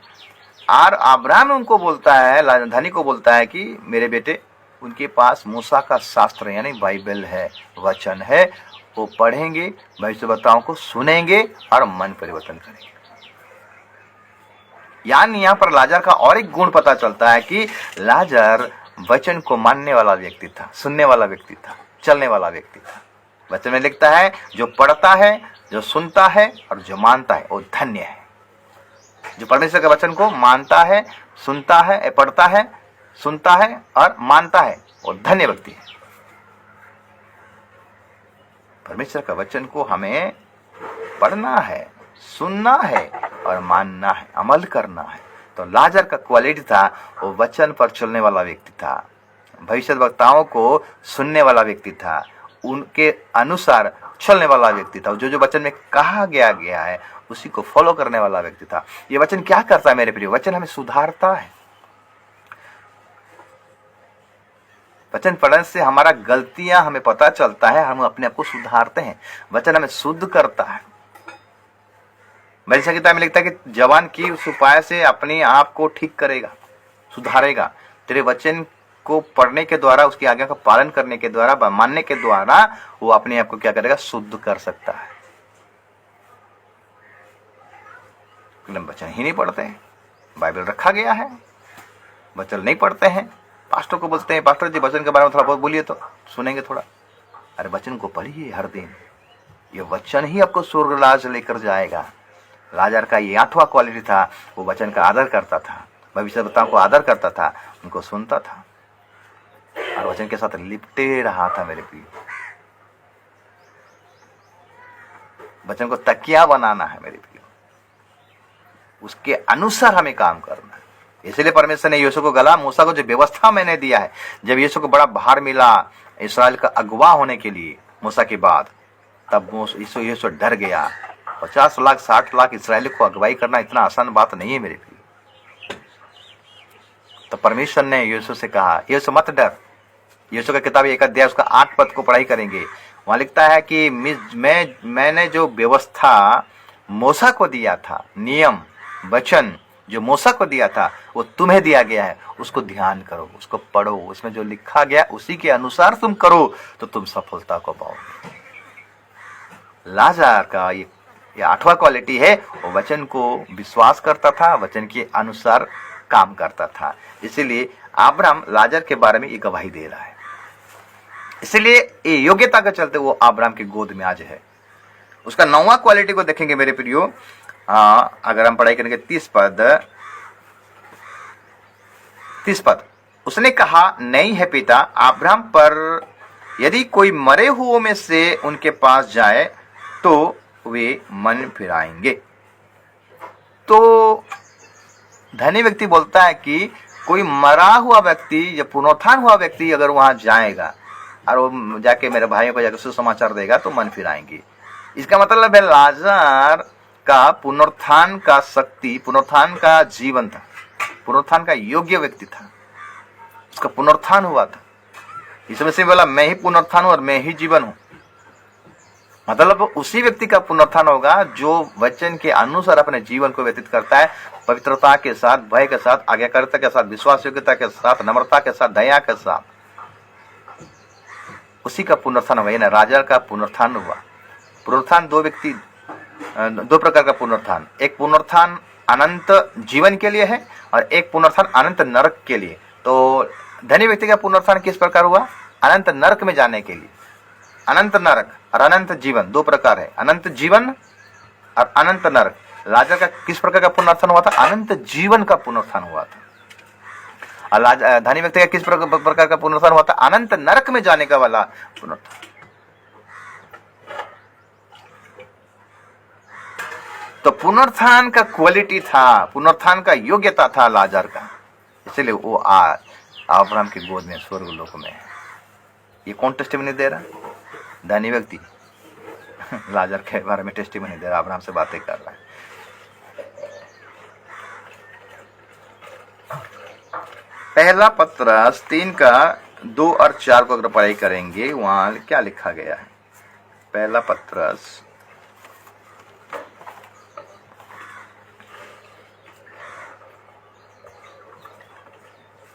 और अब्राहम उनको बोलता है, धनी को बोलता है कि मेरे बेटे, उनके पास मूसा का शास्त्र यानी बाइबल है, वचन है, वो पढ़ेंगे, भविष्यवक्ताओं को सुनेंगे और मन परिवर्तन करेंगे। यानी यहाँ पर लाजर का और एक गुण पता चलता है कि लाजर वचन को मानने वाला व्यक्ति था, सुनने वाला व्यक्ति था, चलने वाला व्यक्ति था। वचन में लिखता है, जो पढ़ता है, जो सुनता है और जो मानता है वो धन्य है। जो परमेश्वर के वचन को मानता है, सुनता है, पढ़ता है, सुनता है और मानता है, वो धन्य व्यक्ति है। परमेश्वर का वचन को हमें पढ़ना है, सुनना है और मानना है, अमल करना है। तो लाजर का क्वालिटी था, वो वचन पर चलने वाला व्यक्ति था, भविष्यवक्ताओं को सुनने वाला व्यक्ति था, उनके अनुसार चलने वाला व्यक्ति था। जो वचन में कहा गया है उसी को फॉलो करने वाला व्यक्ति था। ये वचन क्या करता है मेरे प्रिय? वचन हमें सुधारता है। वचन पढ़ने से हमारा गलतियां हमें पता चलता है, हम अपने आप को सुधारते हैं। वचन हमें शुद्ध करता है। मेरी किताब में लिखता है कि जवान की उस उपाय से अपने आप को ठीक करेगा, सुधारेगा। तेरे वचन को पढ़ने के द्वारा, उसकी आज्ञा का पालन करने के द्वारा, मानने के द्वारा वो अपने आप को क्या करेगा? शुद्ध कर सकता है। वचन ही नहीं पढ़ते हैं, बाइबल रखा गया है, वचन नहीं पढ़ते हैं, पास्टर को बोलते हैं, पास्टर जी वचन के बारे में थोड़ा बहुत बोलिए तो सुनेंगे थोड़ा। अरे वचन को पढ़िए हर दिन, ये वचन ही आपको स्वर्ग राज लेकर जाएगा। लाजर का ये 8वां क्वालिटी था, वो वचन का आदर करता था, भविष्यवक्ताओं को आदर करता था, उनको सुनता था और वचन के साथ लिपटे रहा था। मेरे प्रिय, वचन को तकिया बनाना है मेरे प्रिय, उसके अनुसार हमें काम करना है। इसलिए परमेश्वर ने यीशु को गला, मूसा को जो व्यवस्था मैंने दिया है, जब यीशु को बड़ा भार मिला इस्राएल का अगुवा होने के लिए मूसा के बाद, तब यीशु डर गया। 50 लाख 60 लाख इसराइली को अगुवाई करना इतना आसान बात नहीं है मेरे प्रिय। तो परमेश्वर ने यीशु से कहा, यीशु मत डर। यीशु का किताब 1 अध्याय उसका 8 पद को पढ़ाई करेंगे, वहां लिखता है कि मैंने जो व्यवस्था मूसा को दिया था, नियम वचन जो मूसा को दिया था, वो तुम्हें दिया गया है। उसको ध्यान करो, उसको पढ़ो, उसमें जो लिखा गया उसी के अनुसार तुम करो तो तुम सफलता को पाओगे। लाजर का ये 8वां क्वालिटी है, वो वचन को विश्वास करता था, वचन के अनुसार काम करता था। इसीलिए अब्राहम लाजर के बारे में ये गवाही दे रहा है। इसलिए ये योग्यता के चलते वो अब्राहम की गोद में आज है। उसका 9वां क्वालिटी को देखेंगे मेरे प्रियो, अगर हम पढ़ाई करेंगे 30 पद। उसने कहा, नहीं है पिता अब्राहम, पर यदि कोई मरे हुओं में से उनके पास जाए तो वे मन फिराएंगे। तो धनी व्यक्ति बोलता है कि कोई मरा हुआ व्यक्ति या पुनरुत्थान हुआ व्यक्ति अगर वहां जाएगा और वो जाके मेरे भाइयों को जाकर सुसमाचार देगा तो मन फिराएंगे। इसका मतलब है लाजर का पुनरुत्थान का शक्ति, पुनरुत्थान का जीवन था, पुनरुत्थान का योग्य व्यक्ति था, उसका पुनरुत्थान हुआ था। इसमें से बोला, मैं ही पुनरुत्थान हूं और मैं ही जीवन हूं। मतलब उसी व्यक्ति का पुनरुत्थान होगा जो वचन के अनुसार अपने जीवन को व्यतीत करता है, पवित्रता के साथ, भय के साथ, आज्ञाकारिता के साथ, विश्वास योग्यता के साथ, नम्रता के साथ, दया के साथ। उसी का पुनरुत्थान हुआ। ना राजा का पुनरुत्थान हुआ। पुनरुत्थान दो प्रकार का पुनरुत्थान, एक पुनरुत्थान अनंत जीवन के लिए है और एक पुनरुत्थान अनंत नरक के लिए। तो धनी व्यक्ति का पुनरुत्थान किस प्रकार हुआ? अनंत नरक में जाने के लिए। अनंत नरक और अनंत जीवन 2 प्रकार है, अनंत जीवन और अनंत नरक। लाजर का किस प्रकार का पुनरुत्थान हुआ था? अनंत जीवन का पुनरुत्थान हुआ था। और धनी व्यक्ति का किस प्रकार का पुनरुत्थान हुआ था? अनंत नरक में जाने का वाला पुनरुत्थान। तो पुनरुत्थान का क्वालिटी था, पुनरुत्थान का योग्यता था लाजर का, इसलिए वो आज अब्राहम की गोद में स्वर्ग लोक में है। ये कौन टेस्टिमनी दे रहा? धनी व्यक्ति लाजर के बारे में टेस्टिमनी दे रहा, अब्राहम से बातें कर रहा है। पहला पत्रस 3 का 2 और 4 को अगर पढ़ाई करेंगे, वहां क्या लिखा गया है? पहला पत्रस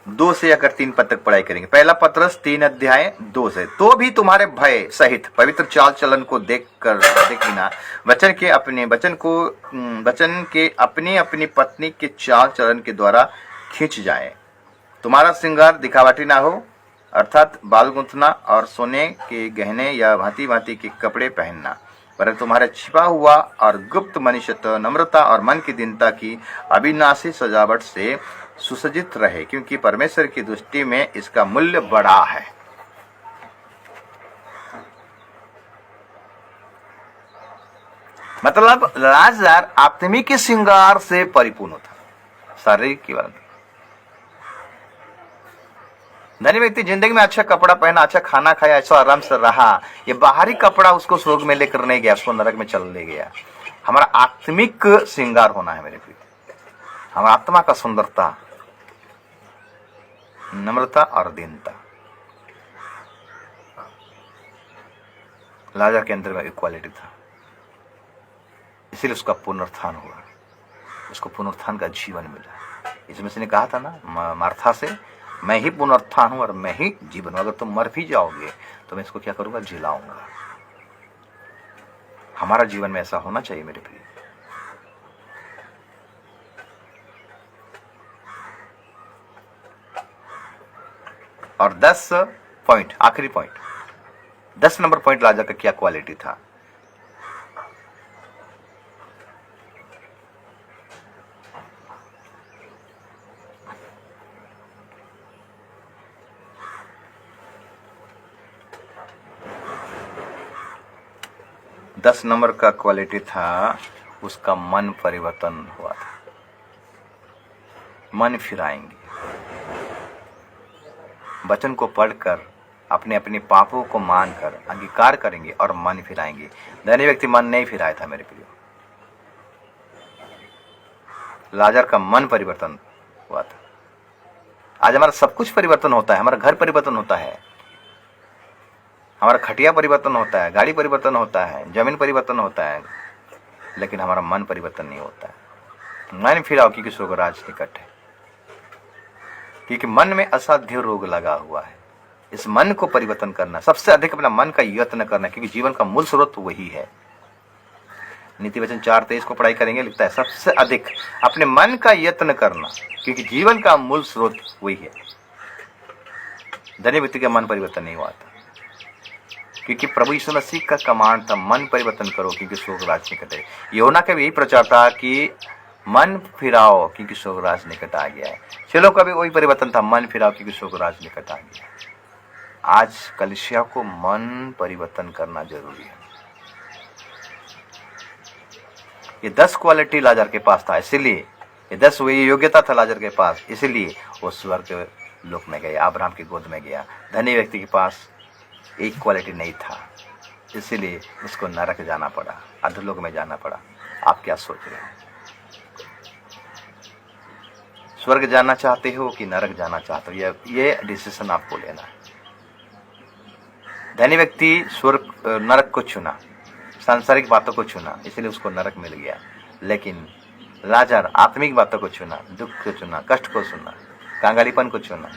2 से अगर 3 पद तक पढ़ाई करेंगे। पहला पत्रस 3 अध्याय 2 से, तो भी तुम्हारे भय सहित पवित्र चाल चलन को देखना, वचन के अपनी अपनी पत्नी के चाल चलन के द्वारा खींच जाए। तुम्हारा श्रृंगार दिखावटी ना हो, अर्थात बाल गुंथना और सोने के गहने या भांति भांति के कपड़े पहनना, पर तुम्हारा छिपा हुआ और गुप्त मनुष्यत्व, नम्रता और मन की दीनता की अविनाशी सजावट से सुसज्जित रहे, क्योंकि परमेश्वर की दृष्टि में इसका मूल्य बड़ा है। मतलब लाजर आत्मिक श्रृंगार से परिपूर्ण था, शारीरिक की बात। धनी व्यक्ति जिंदगी में अच्छा कपड़ा पहना, अच्छा खाना खाया, ऐसा आराम से रहा, ये बाहरी कपड़ा उसको स्वर्ग में लेकर नहीं गया, उसको नरक में चल ले गया। हमारा आत्मिक श्रृंगार होना है मेरे प्रिय, हमारा आत्मा का सुंदरता, नम्रता और दीनता। लाजर के अंदर में इक्वालिटी था, इसीलिए उसका पुनरुत्थान हुआ, उसको पुनरुत्थान का जीवन मिला। इसमें से ने कहा था ना मार्था से, मैं ही पुनरुत्थान हूं और मैं ही जीवन हूं, अगर तुम मर भी जाओगे तो मैं इसको क्या करूंगा? जिलाऊंगा। हमारा जीवन में ऐसा होना चाहिए मेरे प्रिय। और 10 पॉइंट, आखिरी पॉइंट, 10 नंबर पॉइंट लाजर का क्या क्वालिटी था। दस नंबर का क्वालिटी था, उसका मन परिवर्तन हुआ था। मन फिराएंगे, वचन को पढ़कर अपने अपने पापों को मानकर अंगीकार करेंगे और मन फिराएंगे। धनी व्यक्ति मन नहीं फिराया था मेरे प्रियो, लाजर का मन परिवर्तन हुआ था। आज हमारा सब कुछ परिवर्तन होता है, हमारा घर परिवर्तन होता है, हमारा खटिया परिवर्तन होता है, गाड़ी परिवर्तन होता है, जमीन परिवर्तन होता है, लेकिन हमारा मन परिवर्तन नहीं होता है। मन फिराओ क्योंकि स्वर्गराज निकट है, क्योंकि मन में असाध्य रोग लगा हुआ है। इस मन को परिवर्तन करना, सबसे अधिक अपना मन का यत्न करना, क्योंकि जीवन का मूल स्रोत वही है। नीति वचन 4:23 को पढ़ाई करेंगे, लिखता है सबसे अधिक अपने मन का यत्न करना, क्योंकि जीवन का मूल स्रोत वही है। धनी व्यक्ति का मन परिवर्तन नहीं हुआ था, क्योंकि प्रभु यीशु मसीह का कमांड था, मन परिवर्तन करो क्योंकि स्वर्गराज निकट है। यूहन्ना का भी यही प्रचार था कि मन फिराओ क्योंकि स्वर्गराज निकट आ गया है। चलो का भी वही परिवर्तन था, मन फिराओ क्योंकि स्वर्गराज निकट आ गया है। आज कलीसिया को मन परिवर्तन करना जरूरी है। ये 10 क्वालिटी लाजर के पास था, इसीलिए ये 10 वही योग्यता था लाजर के पास, इसीलिए वो स्वर्ग लोक में गया, अब्राहम की गोद में गया। धनी व्यक्ति के पास एक क्वालिटी नहीं था, इसीलिए उसको नरक जाना पड़ा, अधोलोक में जाना पड़ा। आप क्या सोच रहे हैं? स्वर्ग जाना चाहते हो कि नरक जाना चाहते हो? ये डिसीजन आपको लेना है। धनी व्यक्ति स्वर्ग नरक को चुना, सांसारिक बातों को चुना, इसलिए उसको नरक मिल गया। लेकिन लाजर आत्मिक बातों को चुना, दुख को चुना, कष्ट को चुना, कांगालीपन को चुना।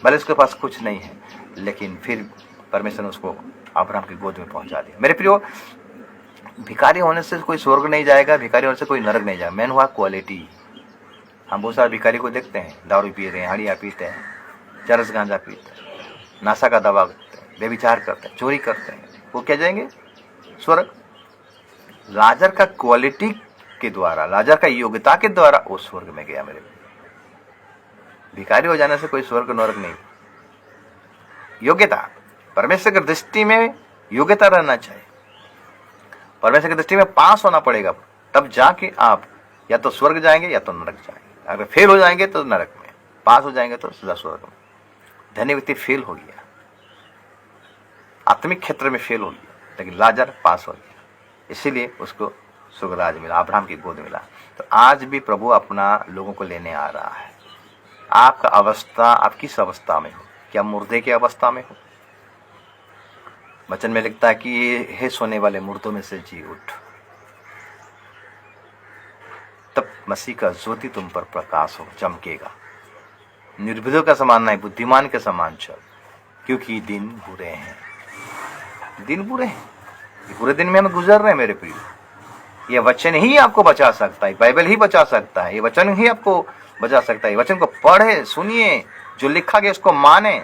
भले उसके पास कुछ नहीं है, लेकिन फिर परमेश्वर ने उसको अब्राहम की गोद में पहुंचा दिया। मेरे प्रियो, भिखारी होने से कोई स्वर्ग नहीं जाएगा, भिखारी होने से कोई नरक नहीं जाएगा। मेन हुआ क्वालिटी। हम बहुत सारे भिखारी को देखते हैं, दारू पी रहे हैं, हड़िया पीते हैं, चरस गांजा पीते हैं, नशा का दवा करते हैं, व्यभिचार करते हैं, चोरी करते हैं, वो क्या जाएंगे? स्वर्ग। लाजर का क्वालिटी के द्वारा, लाजर का योग्यता के द्वारा वो स्वर्ग में गया। मेरे भिखारी हो जाने से कोई स्वर्ग नरक नहीं। योग्यता, परमेश्वर की दृष्टि में योग्यता रहना चाहिए। परमेश्वर की दृष्टि में पास होना पड़ेगा, तब जाके आप या तो स्वर्ग जाएंगे या तो नरक जाएंगे। अगर फेल हो जाएंगे तो नरक में, पास हो जाएंगे तो सदा स्वर्ग में। धनी व्यक्ति फेल हो गया, आत्मिक क्षेत्र में फेल हो गया, लेकिन लाजर पास हो गया, इसीलिए उसको स्वर्गराज मिला, अब्राहम की गोद मिला। तो आज भी प्रभु अपना लोगों को लेने आ रहा है। आपका अवस्था, आप किस अवस्था में हो? क्या मुर्दे की अवस्था में हो? वचन में लिखता है कि हे सोने वाले मुर्दों में से जी उठ, तब मसीह का ज्योति तुम पर प्रकाश हो, चमकेगा। निर्भयों का समान नहीं, बुद्धिमान के समान चल, क्योंकि दिन बुरे हैं। दिन बुरे हैं, ये बुरे दिन में हम गुजर रहे हैं मेरे प्रिय। ये वचन ही आपको बचा सकता है, बाइबल ही बचा सकता है, ये वचन ही आपको बचा सकता है। वचन को पढ़े, सुनिए, जो लिखा गया उसको माने।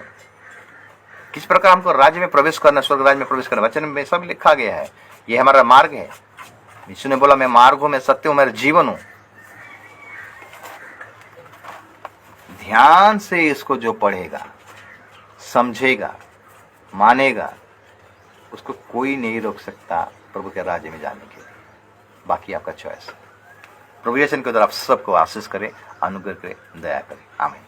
किस प्रकार हमको राज्य में प्रवेश करना, स्वर्ग राज्य में प्रवेश करना, वचन में सब लिखा गया है। ये हमारा मार्ग है। यीशु ने बोला, मैं मार्ग हूं, मैं सत्य हूं, मैं जीवन हूं। ध्यान से इसको जो पढ़ेगा, समझेगा, मानेगा, उसको कोई नहीं रोक सकता प्रभु के राज्य में जाने के लिए। बाकी आपका चॉइस है। प्रभु यीशु के द्वारा आप सबको आशीष करे, अनुग्रह करे, दया करे। आमीन।